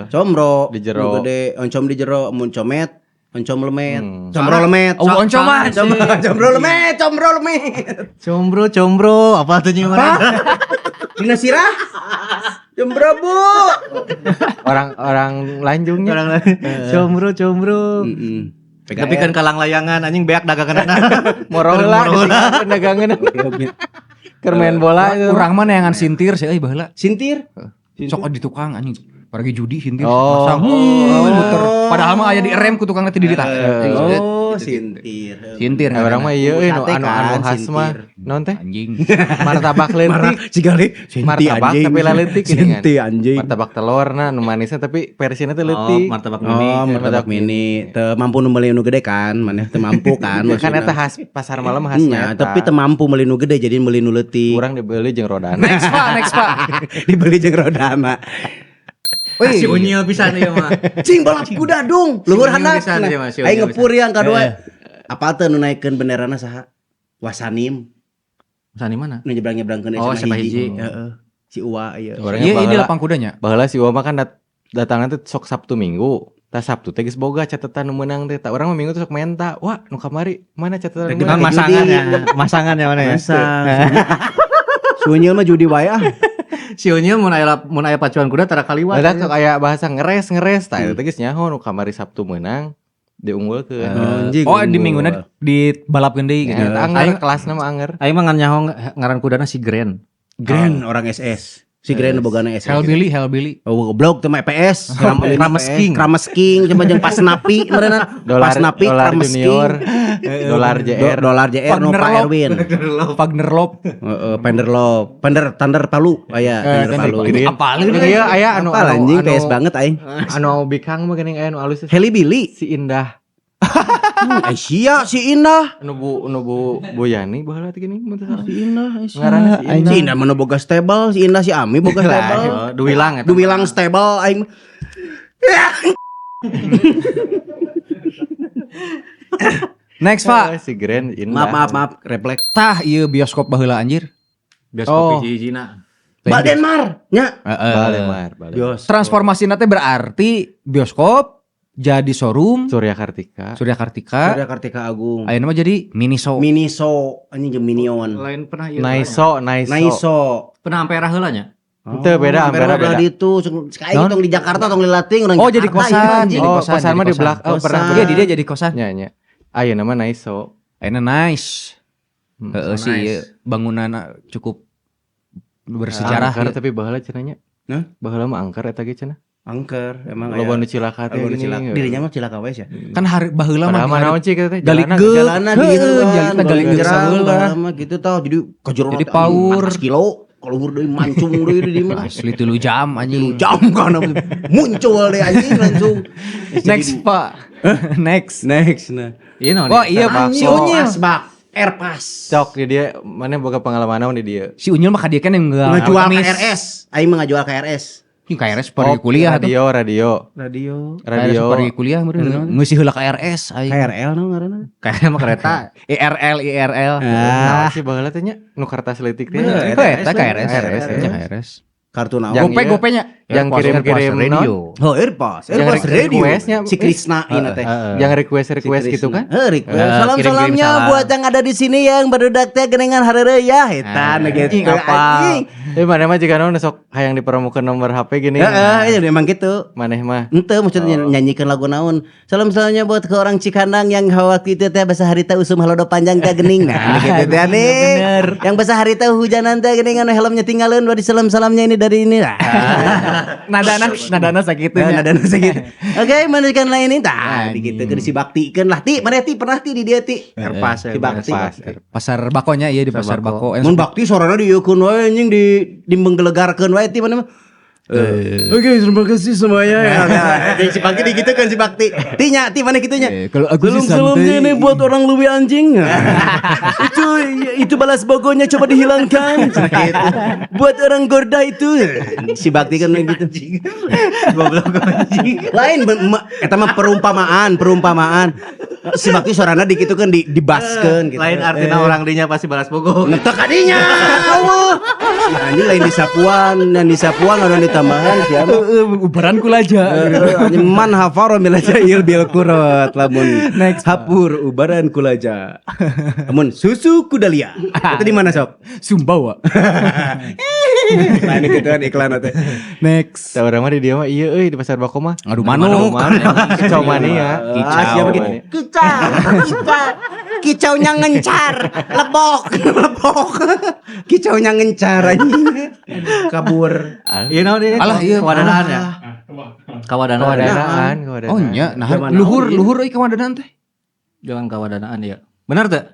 Combro Di jero. Nu gede oncom di jero mun comet oncom lemet. Hmm. Combro lemet. Oh, oncoman. Combro lemet. Combro, apa tuh gimana? Dina sirah. Combro Bu. Orang lanjungnya. Combro. Tapi kan kalang layangan anjing beak dagangan. Morola dagangan. Keur main bola itu. Urang mah neangan sintir sih baheula. Sintir. Sok di tukang anjing. Pergi judi sintir Oh. pasang. Muter. Padahal mah aya di rem ku tukang teh di ditak. Oh, sintir. Sintir. Orang mah ieu anu Sate kan, khas mah. sintir. Naon teh? Anjing. Martabak leutik. Cigali Martabak tapi leutik gini kan. Sinti anjing. Martabak telur nah nu manisnya tapi versina teh Oh, leutik. martabak Oh, mini. martabak mini. Teu mampu nu meuli nu gede kan, maneh teu mampu kan. Kan eta khas pasar malam khasnya. Nya, tapi teu mampu meuli nu gede jadi meuli nu leutik. Urang dibeli jeung rodana. Next Pak. Dibeli jeung rodana. Si unyil pisan ieu mah. Cing balap kuda dong. Luhur Unyil handap. pisan ieu mah, si Aing unyil ngepur yang kadua. Apa teh nu naikeun benderana saha? Wasanim. Sani mana? Nu nyebrang-nyebrangkeun Oh, siapa hiji? Heeh. Si Uwa ieu. Iya, ini lapang kudanya. Baheula si Uwa mah kan datangna teh sok Sabtu Minggu. Tah Sabtu teh geus boga catatan nu meunang teh. Tah urang mah Minggu teh sok menta. Wah, nu kamari mana catatan nu Kan meunang? masangannya mana ya? Sunyil mah judi wae ah. Si unyil mun aya pacuan kuda tara kaliwat. Ada kayak bahasa ngeres tah eta geus nyaho nu kamari Sabtu meunang diunggulkeun. Anjing. Oh, di mingguna di balapkeun deui gitu. Eta anger kelasna mah anger. Aing mah ngan nyaho ngaran kudana si Grand. Grand orang SS. Si Grand bogana SS. Hellbilly. Oh, goblok teh mah PS. Krames King. Krames King cuma jeung pas napi meureunna. Pas napi Dolar Krames junior, King. dolar JR. Dolar JR no Pak Erwin. Wagner Lop. Heeh, Penderlop. Thunder Palu aya Thunder Palu. Apa Iya aya anu Apa anjing PS banget aing. Anu bikang mah geuning aya nu alus Heli Billy. si Indah. Aisyah si Indah. Nu Bu Yani baheula teh geuning mun teu salah. Si Indah, Ngaranna si Indah. Si Indah mana boga stable, si Indah si Ami boga stable. Duwilang eta. Duwilang stable aing. Next Pak. Si Grand Indah. Maaf, refleks. Tah ieu bioskop baheula anjir. Bioskop hiji-hijina. Baldenmar nya. Balemar. Bios. Transformasina teh berarti bioskop jadi showroom Surya Kartika. Surya Kartika. Surya Kartika Agung. Ayeuna mah jadi Miniso. Miniso anjing jeung Minion. Lain pernah ieu. Naiso. Naiso. Pernah ampera heula nya. Teu beda, Ampera beda. belah ditu. Sekarang tong di Jakarta tong lilating urang Oh, jadi Jakarta, kosan. ieu anjing. Jadi Oh, kosan, kosan mah jadi di belak. Oh, kosan. pernah. Iya, dia jadi kosan. Nya nya. Ayeuna mah Naiso. Ayeuna nice. Hmm, Heeh so sih nice. ieu bangunanna cukup bersejarah. Angker ya. tapi baheula cenanya. Hah? Baheula mah angker eta ge cenah. Angker emang Loba nu cilaka teh Loba nu gini. cilaka. Dirinya mah cilaka wae ya. Kan hari baheula mah Padahal mah naon cik eta teh? Galik Jalanna- geuk. Jalanna di Heuh, gitu jalitna galik geuk saheula. mah gitu tau jadi kejero Jadi power. 14 kilo kalau luhur deui mancung deui di mah. Asli 3 jam anjing. Jam kan muncul deh anjing langsung. Next Pak. Next. Nah. Ieu naon? Oh iya Tabako. si Unyil. Asbak Airpass. Cok di dia mana boga pengalaman naon di dia. Si Unyil mah kadieu kan yang Ngajual KRS. Aing mah ngajual KRS. Ini KRS pergi kuliah tuh. radio. KRS pergi kuliah meureun. Ngeusi heula KRS aing. KRL no ngaranna. Kayak mah kereta. IRL. Nah, si baheula teh nya nu kertas leutik teh. Bener. Itu eta KRS. KRS, Nya KRS. Kartu naon? Yang- iya. Gopenya. Yang kirim-kirim radio. Oh, Airpass. Yang Airpass radio. requestnya- Si Krisna ini teh. Yang request gitu kan? Request. kirim-kirim Salam-salamnya salam. buat yang ada di sini yang barudak teh geningan hareureuy ya. Eta gitu. Apa? Mana mah jika naon sok hayang dipromokeun nomor HP gini. Heeh, memang gitu. Maneh mah. Ente maksudnya nyanyikan lagu naon. Salam-salamnya buat ke orang Cikandang yang waktu itu teh bahasa harita usum halodo panjang teh gening. Nah, gitu teh nih. Yang bahasa harita hujanan teh geningan helmnya tinggalin buat salam-salamnya ini dari ini. Nadana sakitnya. Ada segitu. Oke, manusikan lain ini tah gitu ke si baktikeun lah. Ti, mana ti pernah ti di dia ti. Airpass. Si bakti. Pasar Bakonya iya di pasar Bako. Mun bakti sorana dieukeun wae anjing di menggelegarkeun wae ti mana mah. Oke, terima kasih semuanya. Si Bakti di gitu kan si Bakti. Tinya, ti mana gitunya? Kalau aku sih Salamnya santai. nih buat orang lebih anjing. itu balas bogonya coba dihilangkan. Gitu. Buat orang gorda itu. Si Bakti kan gitu. Goblok anjing. Lain eta mah perumpamaan. Si Bakti suarana di gitu kan dibaskeun gitu. Lain artinya orang dinya pasti balas bogo. Ngetek kadinya. Allah. Nah, ini lain di Sapuan dan di Sapuan ada ditambahan siapa? Ubaran kulaja. Man hafaro milaja il bil kurot lamun hapur ubaran kulaja. Lamun susu kudalia. Itu di mana sok? Sumbawa. Nah ini gitu kan iklan teh. Next. Tah urang mah di dieu mah ieu euy di pasar Bako mah. Aduh manuk. Kicau mania. Siapa gitu? Kicaunya ngencar, lebok. Kicaunya ngencar anjing. Kabur. Iya naon ini? Alah, iya. Kawadanaan ya. Kawadanaan. Kawadanaan. Oh nya, nah Zaman luhur naon, euy kawadanan teh. Jalan kawadanaan ya. Benar teh?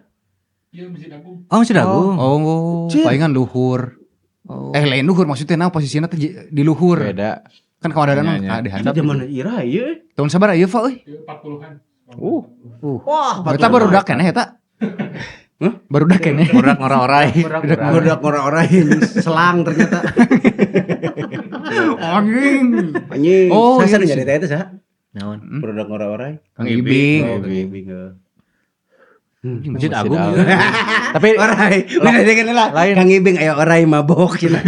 Oh, Masjid Agung. Oh, palingan luhur. Oh. Lain luhur maksudnya nah posisinya teh di luhur. Beda. Kan kawadanan Nya, nya. di Itu handap. zaman Ira ieu. Tahun sabaraha ieu fa euy? Wah, Eta barudak keneh eta. Barudak keneh. Budak ngora-orai. Budak orang-orang selang ternyata. Anjing. Anjing. Oh, Saya iya, nyari teh itu sa. Naon? Budak orang-orang. Kang Ibing. Oh, Ibing. Masjid Agung. Tapi Orai, udah dengan lah. Lain. Kang Ibing ayo orai mabok cina.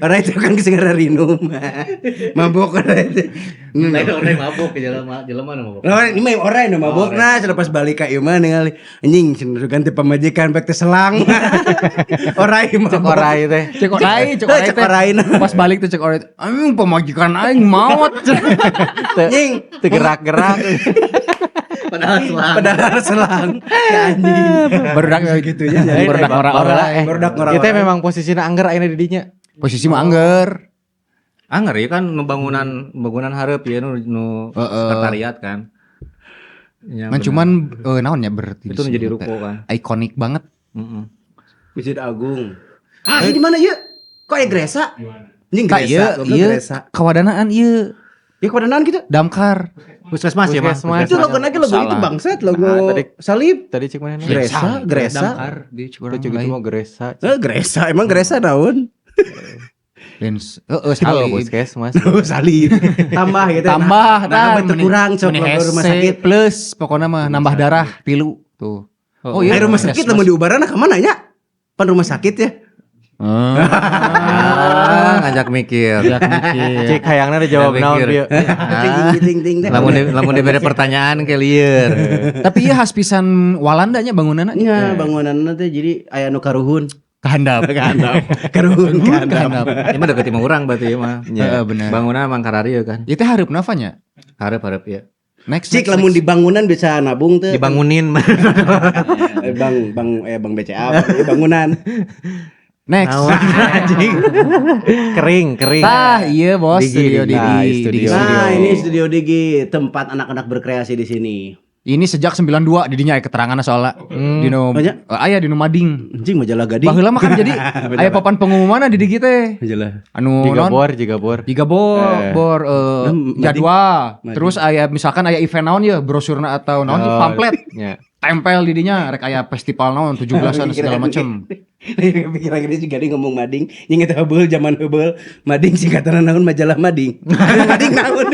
Orai itu kan kesengara rinum. Mabok orai itu. Lain orang mabuk ke jelema mana mabuk. Nah, ini mah orai nu mabok nah selepas balik ka ieu mah ningali anjing cenah ganti pamajikan pek teh selang. Orai cek mabok. orai teh. Cek orai, Cek orai nah. Pas balik tuh cek orai. Anjing pemajikan aing maot. Anjing Teu gerak-gerak. padahal selang. Ya anjing. Barudak gitu ya. Barudak ora-ora. Barudak Itu ngora-ora. memang posisinya angger ayeuna di dinya. Posisi mah angger. Angger ya kan nu bangunan hareup ya nu sekretariat kan. Ya, Ngan benar. cuman naon ya berarti itu disebut jadi teh. ruko kan. Ikonik banget. Heeh. Masjid Agung. Ah, ini di mana ieu? Kok ya Gresa? Anjing Tah Gresa, ieu Gresa. kawadanaan ieu Ya kodanaan gitu. damkar. Puskesmas ya, Mas. Puskesmas. Itu logo lagi logo itu Salah. bangsat logo Ah, tadi. salib. Tadi cek mana? Gresa. Damkar di Itu Cikurang juga lain. cuma Gresa. Gresa emang Gresa naon? Dance. Halo Salib. puskesmas. Salib. Tambah gitu. Tambah nah bentuk kurang sok meni logo rumah hese sakit. plus pokoknya mah nambah darah 3 tuh. Oh iya rumah sakit lamun di Ubarana ka mana nya? Pan rumah sakit ya. Ngajak mikir. Cek hayangna dijawab Mikir. naon dia. Ting ting ting. Lamun diberi pertanyaan ke lieur. Tapi ieu khas pisan Walandanya bangunanna Nya bangunanna teh jadi aya nu karuhun. kehandap. Karuhun Kehandap. Ini mah deket imah urang berarti mah. Heeh bener. Bangunan emang kararieu kan. Ieu teh hareupna nya? Hareup ya. Next. Cik lamun di bangunan bisa nabung teh. Dibangunin. Bang BCA bangunan. Next. Kering. Tah, iya bos, Digi, studio Digi. Nah, Digi. studio. Digi Nah, Studio. ini studio Digi, tempat anak-anak berkreasi di sini. Ini sejak 92 didinya aya keteranganna soalna. Dino Banyak? aya dino Mading. Anjing majalah Gading. Baheula mah kan jadi aya papan pengumuman di Digi teh. Majalah. Anu Jika naon? bor. Tiga bor Mading. jadwal. Mading. Terus aya misalkan aya event naon ya, brosurna atau naon sih, pamflet. Ya. Tempel di dinya rek aya festival naon 17-an segala macem. Pikiran gini si Gading ngomong Mading, inget hebeul zaman hebeul, Mading singkatan naon majalah Mading. Mading naon?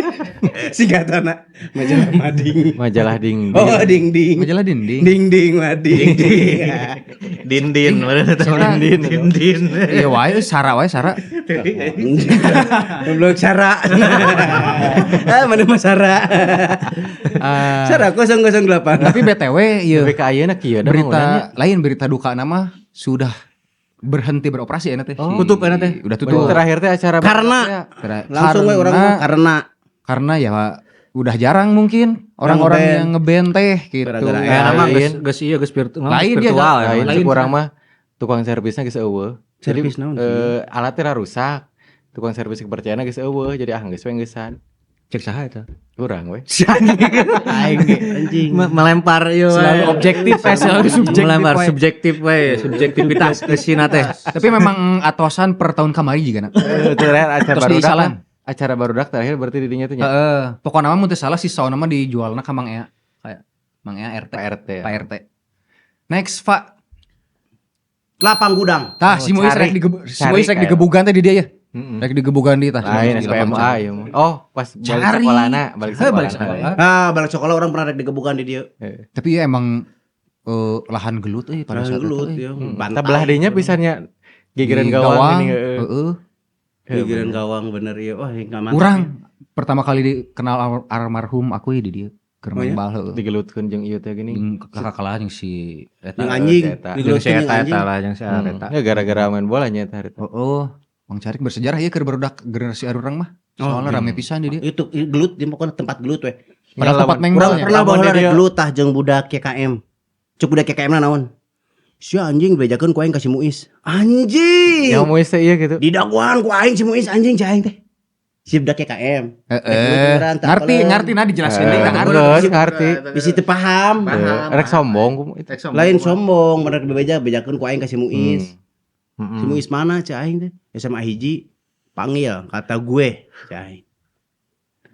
Singkatana majalah Mading. Majalah ding. Oh, ding ding. Majalah dinding. Ding ding Mading. Din. Mana Din. Iya wae Sara wae Sara. Goblok Sara. Mana mah Sara? Ah, Sara 008. tapi BTW ieu Tapi ka ayeuna kieu da bangunannya. berita lain berita duka nama sudah berhenti beroperasi ya teh. Tutup enak teh. Udah Baru tutup. terakhir teh acara Karena langsung we orang mah karena ya udah jarang mungkin orang-orang ngeband. yang ngeband teh gitu. Gara-gara Ya nama Lain. geus ieu geus virtual. Lain dia, virtual Kak. ya. Lain Lain cek urang sana. mah tukang servisnya geus eueuh. Jadi Servis naon? alatnya rusak. Tukang servis kepercayaan geus eueuh. Jadi geus we geusan. Cek saha eta? Kurang we. Aing Anjing. melempar ieu Selalu objektif, selalu subjektif, melempar we. subjektif we, subjektivitas ke sina teh. Tapi memang atosan per tahun kamari juga nak. Terakhir acara Terus barudak. disalah. Acara barudak terakhir berarti di dinya teh nya. Heeh, pokoknya mah mun teu salah si sauna mah dijualna ka Mang Ea. Kayak Mang Ea RT. Pak RT. Pak RT. Next, Pak. Lapang gudang. Tah, si Mois rek cari digebugan teh di dia ya. Heeh. Rek digebugan di tah. Lain Di lapang SPMA sana. ya. Oh, pas balik Cari. sekolahna, balik Balik sekolah. sekolah. Ah, balik sekolah orang pernah rek digebukan di dia. Tapi ya emang lahan gelut pada Lahan saat gelut itu. ya. Tah belah dinya pisannya gigiran gawang ini. Heeh. Gigiran gawang bener ya. Wah, enggak mantap. Urang pertama kali dikenal almarhum aku ya di dia. Keur Oh, main ya? bal heueuh. Digelutkeun jeung ieu teh gini. Jeung kakak kalah jeung si eta. Yang anjing. Eta. Jeung Digelutkeun si yang eta anjing. eta lah jeung si eta. Ya gara-gara main bola nya eta harita. Oh, Mang Carik bersejarah ya keur barudak generasi arurang mah. Soalnya rame pisan di dia. Itu gelut di pokoknya tempat gelut we. Padahal tempat Urang mengbalnya. pernah lamun baheula dia- rek gelut tah jeung budak KKM. Cuk budak KKM na naon? Si anjing bejakeun ku aing ka si Muis. Anjing. Yang mau teh ieu gitu. Didakwaan ku aing si Muis anjing cai aing teh. Si budak KKM. Ngerti nah dijelaskeun deui kan. Geus ngarti. Bisi teu paham. Rek sombong ku itu. Lain sombong, bener bejakeun ku aing ka si Muis. Heeh. Si Muis mana cai aing teh? SMA hiji panggil kata gue cai.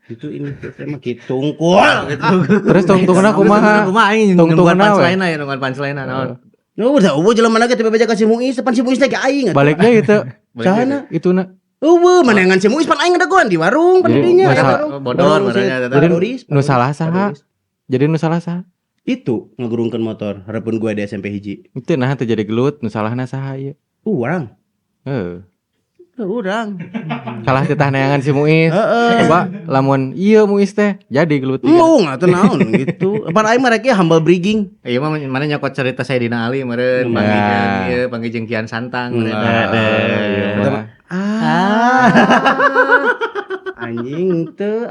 Itu ini tema kitungkul gitu. Terus tungtungna kumaha? Kumaha aing Tungtungna nungguan we. punchline ya, nungguan punchline naon. Nu udah eueuh jelema lagi teh beja ka si Muis, depan si Muis teh ka aing. Baliknya itu. Sana. Ituna. Eueuh manengan si Muis pan aing dagoan di warung pan Jadi, dinya. masa- Warung. bodor Warung marahnya, si- tata. Jadi Doris, nu salah saha? Doris. Jadi nu salah saha? Itu ngagurungkeun motor, hareupeun gue di SMP hiji. Itu nah teh jadi gelut, nu salahna saha ieu? Urang. Heuh. Urang. Kalah titah neangan si Muis. Coba lamun ieu Muis teh jadi gelut. Ngata naon gitu. Pan aing mah rek ieu humble bragging. Iya mah mana nyokot cerita saya Dina Ali meureun Nah. panggil ieu panggil jeung Kian Santang meureun. Iya. Anjing teu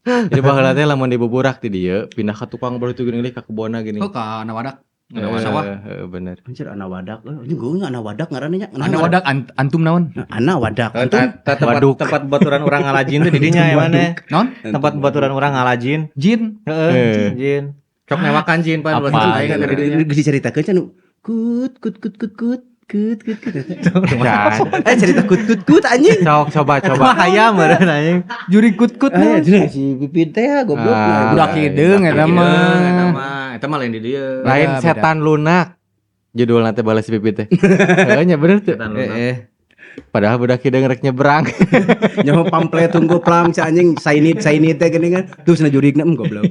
Jadi baheula teh lamun dibuburak ti dieu, pindah ka tukang baru itu gini ka kebona gini. Oh ka Nawadak. Sawah. Bener. Anjir ana wadak. Anjing gue ana wadak ngaranna nya. Ana wadak antum naon? Ana wadak. Tempat baturan orang ngalajin tuh di dinya ya mana? Naon? Tempat baturan orang ngalajin. Jin. Heeh, jin. Cok newakan jin pan Apa? buat aing ada di dinya. Geus diceritakeun can kut. Kan. Cerita kut anjing. Sok coba. Wah hayam meureun anjing. Juri kut-kut Ah, si Pipin teh goblok. Ah. Budak hideung eta mah. Eta mah lain di dieu. Lain Beda. setan lunak. Judul nanti balas si Pipit teh. Kayaknya bener tuh. Setan lunak. Padahal budak hideung rek nyebrang. Nyaho pamflet tunggu plam si anjing sainit teh geuning kan. Terus na jurigna goblok.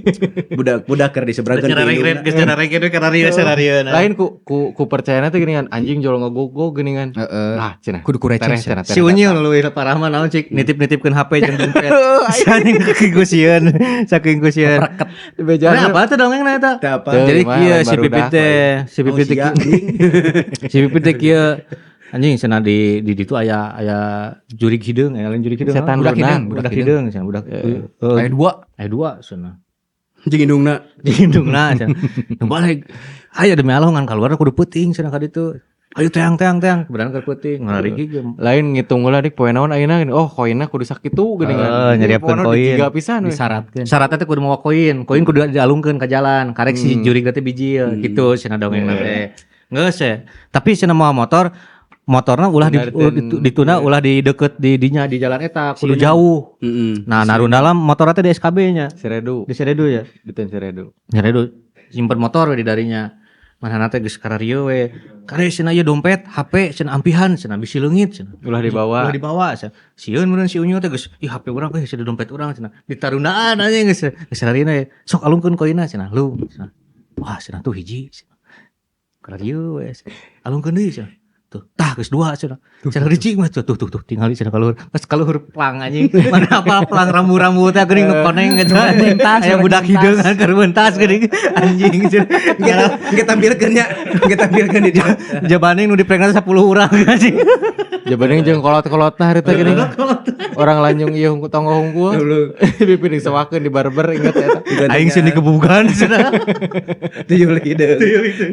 Budak keur diseberangkeun Geus cara rek skenario. Lain ku percayana teh geuningan anjing jol ngagogo geuningan. Heeh. Nah, cenah. Kudu kureceh. Teres cenah. Si Unyil leuwih parah mah naon cik nitip-nitipkeun HP jeung dompet. Saking saking kusieun. Bejana. Nah, apa tuh dongengna eta? Teu apa. Teu. Jadi mah kieu lain si barudak, Pipit teh, si Pipit teh si Pipit teh kieu anjing cenah di ditu aya jurig hideung, aya lain jurig hideung. Setan budak lunak. hideung, budak hideung cenah budak. Aya dua. Aya dua cenah. Anjing indungna. Di indungna cenah. Nu balik aya demi Allah ngan kaluar kudu peuting cenah ka ditu. Ayo teang kebenaran keur peuting ngarigi ge. Lain ngitung heula dik poe naon ayeuna gini. Oh, koinna kudu sakitu geuningan. nyariapkeun koin. Tiga pisan we. Disyaratkeun. Syaratnya teh kudu mawa koin kudu dialungkeun ka jalan karek si jurig teh bijil gitu cenah dongengna teh. Geus ya. Tapi cenah mawa motorna ulah dituna ulah di deket di dinya di jalan eta kudu jauh. Nah, naruh dalam motorna teh di SKB nya. Siredu. Di Seredu ya. Diten Siredu. Nyaredu simpen motor we di darinya. Manehna teh geus kararieu we. Kare cenah ieu dompet, HP cenah ampihan cenah bisi leungit cenah. Ulah dibawa. Ulah dibawa cenah. Sieun meureun si Unyu teh geus ih HP urang euy cenah dompet urang cenah. Ditarundaan anjing geus sararina we. Sok alungkeun koinna cenah lu cenah. Wah cenah tuh hiji cenah. Kararieu we. Alungkeun deui cenah. Tuh, tah geus dua cenah. Cenah ricik mah tuh tinggali cenah kaluhur. Pas kaluhur plang anjing. Mana apal plang rambu-rambu teh geuning nu koneng gitu anjing. Aya budak hideung keur beuntas geuning anjing cenah. Nggak tampilkeun di dia. Jabane nu dipregna 10 urang anjing. Jabane jeung kolot-kolotna harita gini. Orang lanjung ieu hungku tonggo hungkul. Pipin disewakeun di barber inget eta. Aing sini kebubukan cenah. Tuyul hideung.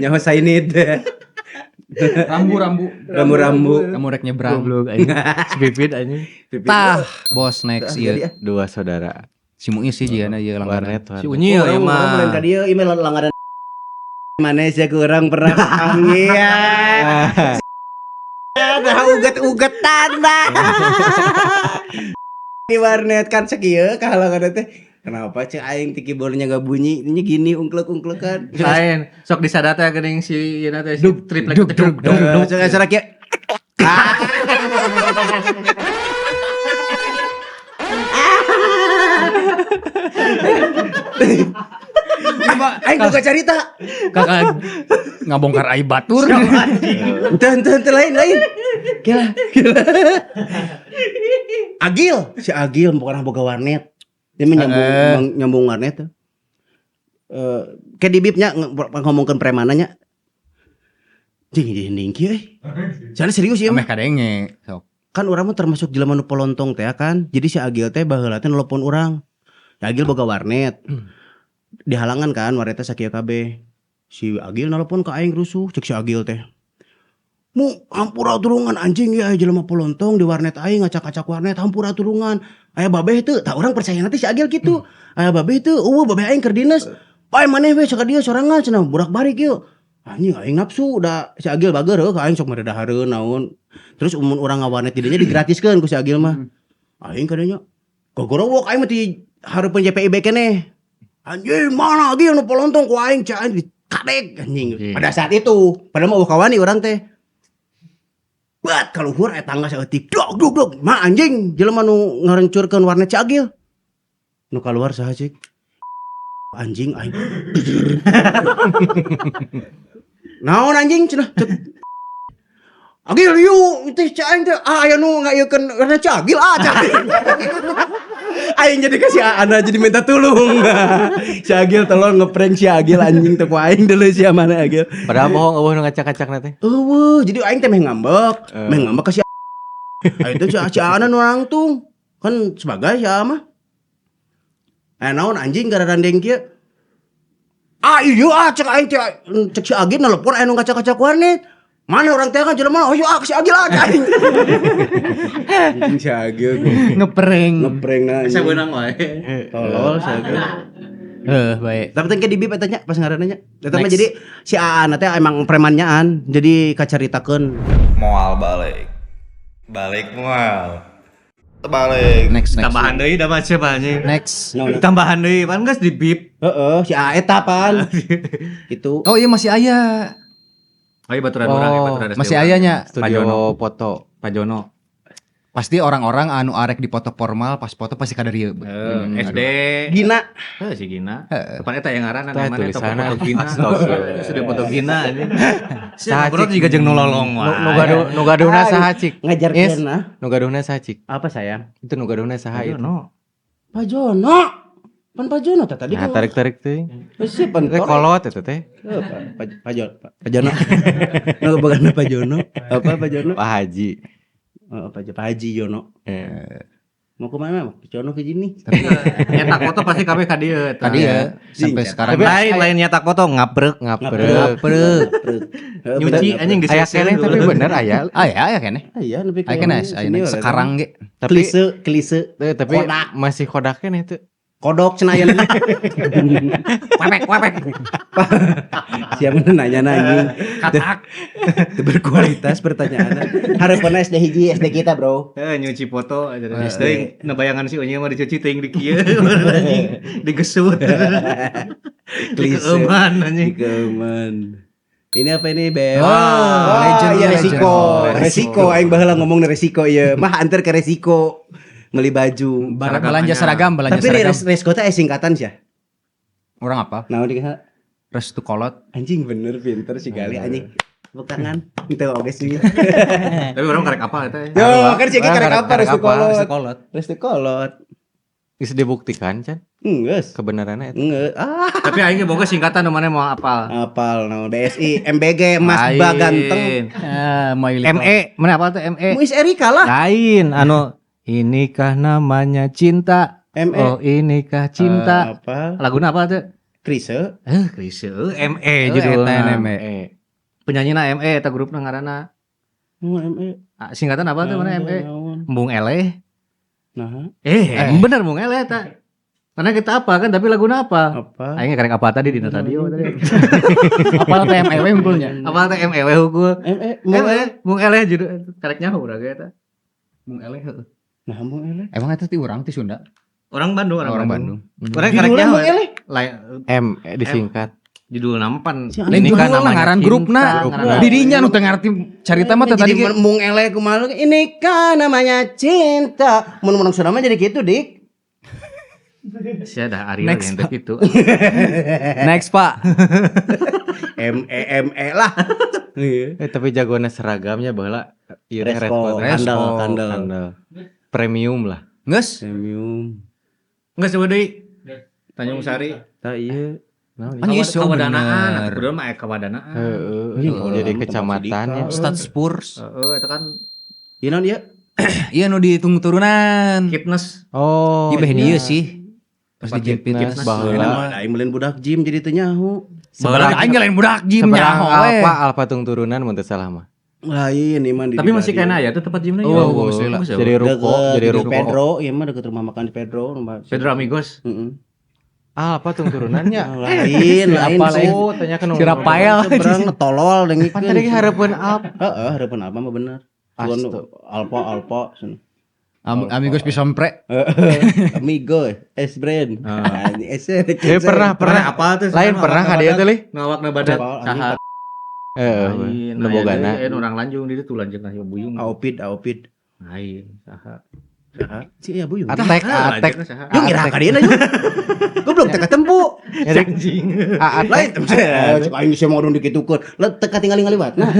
Nyaho sainit. Rambu-rambu. Kamu rek nyebrang. Goblok anjing. Spipit anjing. Tah, bos next ieu. Dua saudara. Si Muis sih jieuna ieu langganan. Warnet. Si Unyi ya Orang mah. lain ka dieu email langganan mana sih kurang pernah panggil. Ada uget-ugetan dah. Di warnet kan sakieu kahalangan teh. Kenapa cek aing ti keyboardnya gak bunyi? Ini gini ungklek-ungklekan. Lain, sok disadata geuning si ieu teh si triplek duk. Cek acara kieu. Aing buka cerita. Kakak ngabongkar aib batur. Ente lain. Gila. Agil, si Agil bukan boga warnet. Dia menyambung warnet tuh. Kayak di bibnya ngomongkan premananya. Ding kieu euy. Sana serius ya Ameh mah. kadenge. Sok. Kan urang mah termasuk jelema nu polontong teh kan. Jadi si Agil teh baheula teh nelpon urang. Si Agil boga warnet. Dihalangan kan warnetnya sakieu kabeh. Si Agil nelpon ke aing rusuh, cek si Agil teh. Mu hampura turungan anjing ya jelema polontong di warnet aing ngacak-acak warnet hampura turungan. Aya babeh teu, tah urang percaya nanti si Agil kitu. Aya babeh teu, babeh aing keur dinas. Pae maneh we saka dieu sorangan cenah burak-balik yeuh. Anjing aing nafsu da si Agil bager ka aing sok maredahareun naon. Terus umun urang ngawarnet di dinya digratiskeun ku si Agil mah. Aing kadanya gogorowok aing mah ti hareupeun JPIB keneh. Anjing mana Agil nu polontong ku aing cai dikadek anjing. Pada saat itu, padahal mau kawani urang teh. Bat kaluhur aya tangga saeutik dog. Ma anjing jelema nu ngarencurkeun warnet si Agil. Nu kaluar saha cik? Anjing aing. Naon anjing cenah cek. Agil yuk teh aing teh aya nu ngaeukeun warnet si Agil cai. Aing jadi kasih ana jadi minta tolong. Si Agil tolong ngeprank si Agil anjing teh ku aing deuleu sia mana Agil. Padahal bohong eueuh nu ngacak-ngacak teh. Jadi aing teh meh ngambek ka si aing teh si ana nu nangtung. Kan sebagai si mah. Naon anjing gara randeng kieu. Iya cek aing teh cek si Agil nelpon aya nu ngacak-ngacak warnet. Mana orang teh kan jelema si Agil anjing. Anjing si Agil Ngeprank. na. Sabeunang wae. Tolol si Agil. Baik. Tapi teh di bib eta nya pas ngarananya. Eta mah jadi si Aan teh emang premannyaan. Jadi kacaritakeun. Moal balik moal terbalik. Next. Tambahan deui da mah cepah anjing. Next. Tambahan deui pan geus di bip. Heeh, si A eta pan. Itu. Oh iya masih aya. Oh iya baturan urang ya baturan. Masih ayanya. Studio foto. Pak Jono. Pasti orang-orang anu arek di foto formal pas foto pasti kada rieu. SD. Gina. Si Gina. Depan eta yang ngaranna Tah, namanya tulisanna. foto Gina. Astagfirullah. Sudah foto Gina anjing. Saha Saha juga jeung nu lolong wae. Nu gaduhna saha cik? Ngajarkeun nah. Nu gaduhna saha cik? Apa sayang? Itu nu gaduhna saha itu? Jono. Pak Jono. Pan Pak Jono tadi. Nah, tarik-tarik teuing. Si pan Teh kolot eta teh. Pak Jono. Nu bagana Pak Jono. Apa Pak Jono? Pak Haji. Pak Haji Jono. Mau kemana? Pak Jono ke sini. Nyetak foto pasti kabeh ka dieu eta. Tadi ya sampai sekarang. Lain nyetak foto ngabrek. Nyuci anjing di Aya keneh tapi bener aya. Aya keneh. Iya, lebih Aya keneh sekarang ge. Tapi klise. tapi masih kodak keneh teu. Kodok Senayan. Wepek. Siapa nanya anjing. Katak. Berkualitas pertanyaan. Harapan SD hiji SD kita, Bro. Nyuci foto aja teuing bayangan si Unya mah dicuci teuing di kieu anjing digesut. Dikeeman anjing. Dikeeman. Ini apa ini, Beb? Legend, iya legend. resiko aing baheula ngomong resiko ieu. Mah antar ke resiko. Beli baju. Belanja seragam. Tapi resiko teh singkatan sih. Orang apa? Naon diha? Restu kolot. Anjing bener pinter si Gali anjing. Tepuk tangan. Itu oge sih. Tapi orang karek apa eta? Yo, kan sih karek apa restu kolot. kolot. Restu kolot. Bisa dibuktikan can Geus. kebenarannya eta. Nge. Tapi aing ge boga singkatan nu maneh mau apal. Apal naon BSI MBG Mas Ba Ganteng. ME, mana apal tuh ME? Muis Erika lah. Lain anu inikah namanya cinta. ME. Oh, inikah cinta. Apa? Laguna apa tuh? Krise. Krisye ME judulnya. ME. Penyanyina ME eta grupna ngaranna. ME. Singkatan apa tuh mana ME? Embung Eleh. Nah, Bener Embung Eleh eta. Karena kita apa kan tapi laguna apa? apa? Aing karek apa tadi dina radio tadi. Apal teh MEW unggulnya. Apa teh ME hukul? ME. Embung Eleh judul karek nyaho urang eta. Mung eleh heueuh. Nah, Embung Eleh. Emang eta ti urang ti Sunda? Orang Bandung, Orang Bandung. Orang karek Judulnya nyaho. Embung Eleh. disingkat. Judul nampan. Lain Ini kan judul namanya ngaran cinta, grupna. ngaran- Didinya nu teu ngarti carita mah teh tadi Jadi ge. Embung Eleh kumaha ini kan namanya cinta. Mun urang Sunda mah jadi gitu, Dik. Sia dah Ariel Next, yang teh kitu. Next, Pak. ME lah. Iya. Tapi jagoana seragamnya baheula ieu teh Resko, Resko. kandel. Premium lah. Geus. Premium. Enggak coba deui. Tanjung Sari. Tak iya. Anjing iso Kawadanaan, bener. kudu mah kawadanaan. Heeh, jadi kecamatannya. Stad Spurs. Itu kan Ieu naon ieu? Iya nu dihitung turunan. fitness. Oh. Iya beh dieu sih. Pas Tempat dijepit fitness. Baheula. Aing meuleun budak gym jadi teu nyaho. Seberang aing ge lain budak gym Seberang nyaho we. Alfa tung turunan mun teu salah mah. Lain iman di. Tapi masih kena ya tuh tempat gymnya ya. Oh, masih lah. Jadi ruko, jadi ruko. Pedro, iya mah deket rumah makan di Pedro. Pedro Amigos. Heeh. Alfa tung turunannya. Lain, lain. Oh, tanyakan Si Rafael. Seberang tolol dengikeun. Pan tadi hareupeun Alfa. Heeh, harapan apa mah bener. Alpa sana. Amigos pisompre. Amigo, S-brand. Dia pernah Apa tuh? lain pernah ka dia teh lih. Ngawakna badan. Apa, Saha. Heeh. Lebogana. Orang lanjung di ditu lanjut ka buyung. Aupit. Lain saha. Si ya buyung. Atek. Yung ira ka dia yung. Goblok teka tempo. Lain cek aing geus mau dikitukeun. Lah teka tinggal ngaliwat. Nah.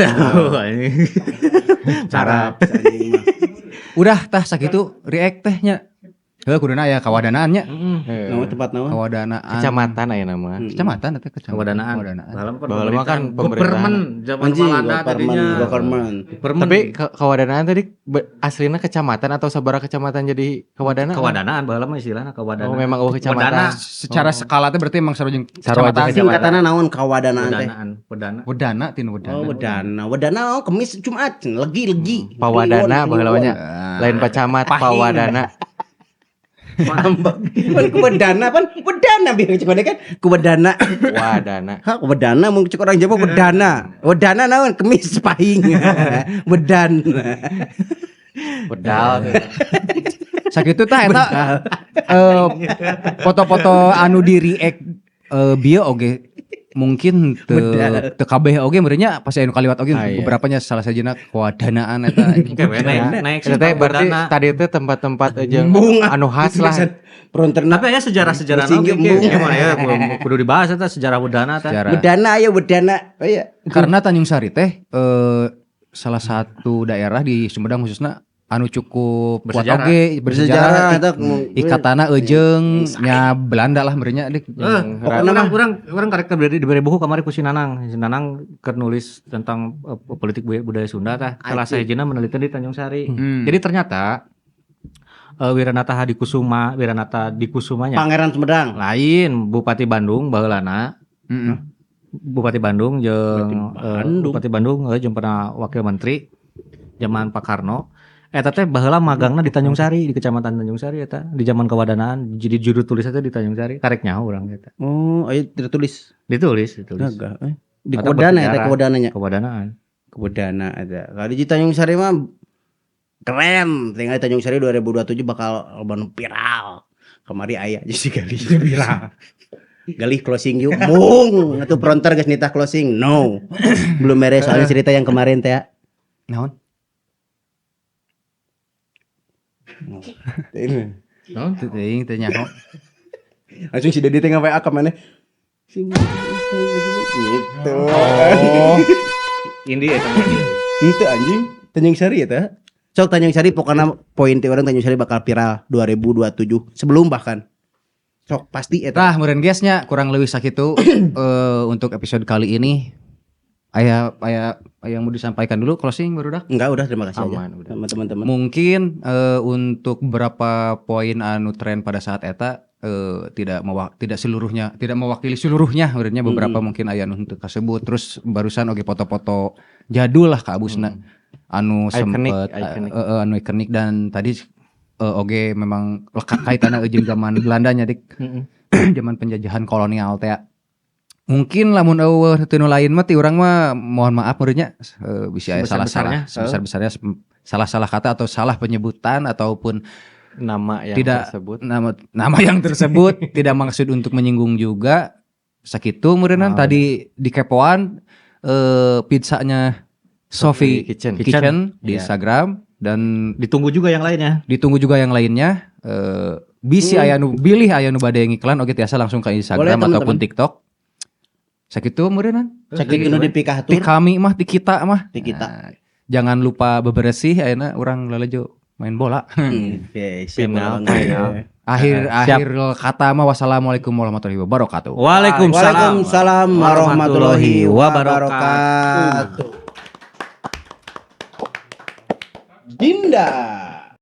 Cara Udah tah sakitu react teh nya. Heuh kuduna aya kawadanaan nya. Nama tempat naon? Kawadanaan. Kecamatan aya nama. Kecamatan eta kawadanaan. Baheula mah kan Government zaman Anjing, Malanda tadinya. government. Tapi kawadanaan tadi aslinya kecamatan atau sabaraha kecamatan jadi kawadanaan? Kawadanaan baheula mah istilahna kawadanaan. Oh, memang kecamatan. Wedana. Secara skala teh berarti emang sarojeng Sarojeng kecamatan. Singkatanna naon kawadanaan teh? Wedana. Wedana tinu wedana. Oh, wedana oh, kemis Jumat, legi. Pawadana baheula nya. Lain pacamat pawadana. Pan kuwedana biar cek kan kuwedana. Wadana. Ha kuwedana mung cek orang Jawa wedana. Wedana naon kemis pahing. Wedan. Bedal. Sakitu tah eta foto-foto anu di react bio oge mungkin teu kabeh oge meureunnya pas anu kaliwat oge iya. beberapa nya salah sajana kawadanaan eta. Naik Eta teh berarti tadi teh tempat-tempat jeung anu khas lah. Fronterna Tapi ya sejarah-sejarah Bersinggung, oke Bung. gimana ya kudu dibahas eta sejarah Wedana teh. Sejarah. wedana aya wedana. Oh iya. Karena Tanjung Sari teh salah satu daerah di Sumedang khususnya anu cukup kuat Bersejarah. oge bersejarah eta ikatana eujeng nya Belanda lah meureunnya dik. Orang karek diberi buku kamari ku si Nanang. Si Nanang keur nulis tentang politik budaya Sunda tah. Salah sahijina meneliti di Tanjung Sari. Jadi ternyata Wiranata Dikusumanya Pangeran Sumedang. lain Bupati Bandung baheulana. Bupati Bandung jeung Bupati Bandung jeung pernah wakil menteri zaman Pak Karno. Eta teh baheula magangna di Tanjung Sari, di Kecamatan Tanjung Sari eta, di zaman kawadanaan. Jadi judul tulis eta di Tanjung Sari, karek nyaho urang eta. Oh, aya tertulis. Ditulis. Naga. Di Atau Kodana bersejarah. eta Kodananya. Kawadanaan. Kodana ada. Kalau di Tanjung Sari mah keren. Tinggal di Tanjung Sari 2027 bakal alban viral. Kemari aya jadi galih viral. Galih closing yuk. Mung, atuh fronter geus nitah closing. No. Belum beres soalnya cerita yang kemarin teh. Naon? Teu teuing teu nyaho. Langsung si Dedi teh nge-WA ka maneh. Gitu. Indi eta. Itu anjing Tanjung Sari eta. Sok Tanjung Sari pokoknya poin ti orang Tanjung Sari bakal viral 2027 sebelum bahkan. Sok pasti eta. Tah meureun guysnya kurang leuwih sakitu untuk episode kali ini. Aya yang mau disampaikan dulu closing barudak. Enggak udah terima kasih Aman, aja udah. sama teman-teman. Mungkin untuk beberapa poin anu tren pada saat eta tidak seluruhnya, tidak mewakili seluruhnya sebenarnya beberapa mungkin aya nu teu kasebut. Terus barusan oge foto-foto jadul lah ka abusna anu Ikonik, sempet ikonik. anu ikonik dan tadi oge memang lekat kaitanna jeung zaman Belanda nya dik. Zaman penjajahan kolonial teh. Mungkin lamun eueuh teu nu lain mah ti urang mah mohon maaf menurutnya bisa aya salah-salah sebesar-besarnya salah-salah kata atau salah penyebutan ataupun Nama yang tidak tersebut. nama yang tersebut tidak maksud untuk menyinggung juga sakitu meureunnan tadi di kepoan pizzanya Sophie Kitchen. Kitchen di Iya. Instagram dan Ditunggu juga yang lainnya. ditunggu juga yang lainnya bisi aya nu bilih aya nu bade ngiklan oge tiasa langsung ke Instagram Boleh, ataupun teman-teman. TikTok sakitu meureunnan Sakitu nu dipikatur ti kami mah ti kita mah di kita. Nah, jangan lupa beberesih ayeuna urang lelejo main bola. Oke, siap Final, Bang. final. Akhir kata mah wassalamualaikum warahmatullahi wabarakatuh. Waalaikumsalam. Waalaikumsalam warahmatullahi wabarakatuh. Dinda.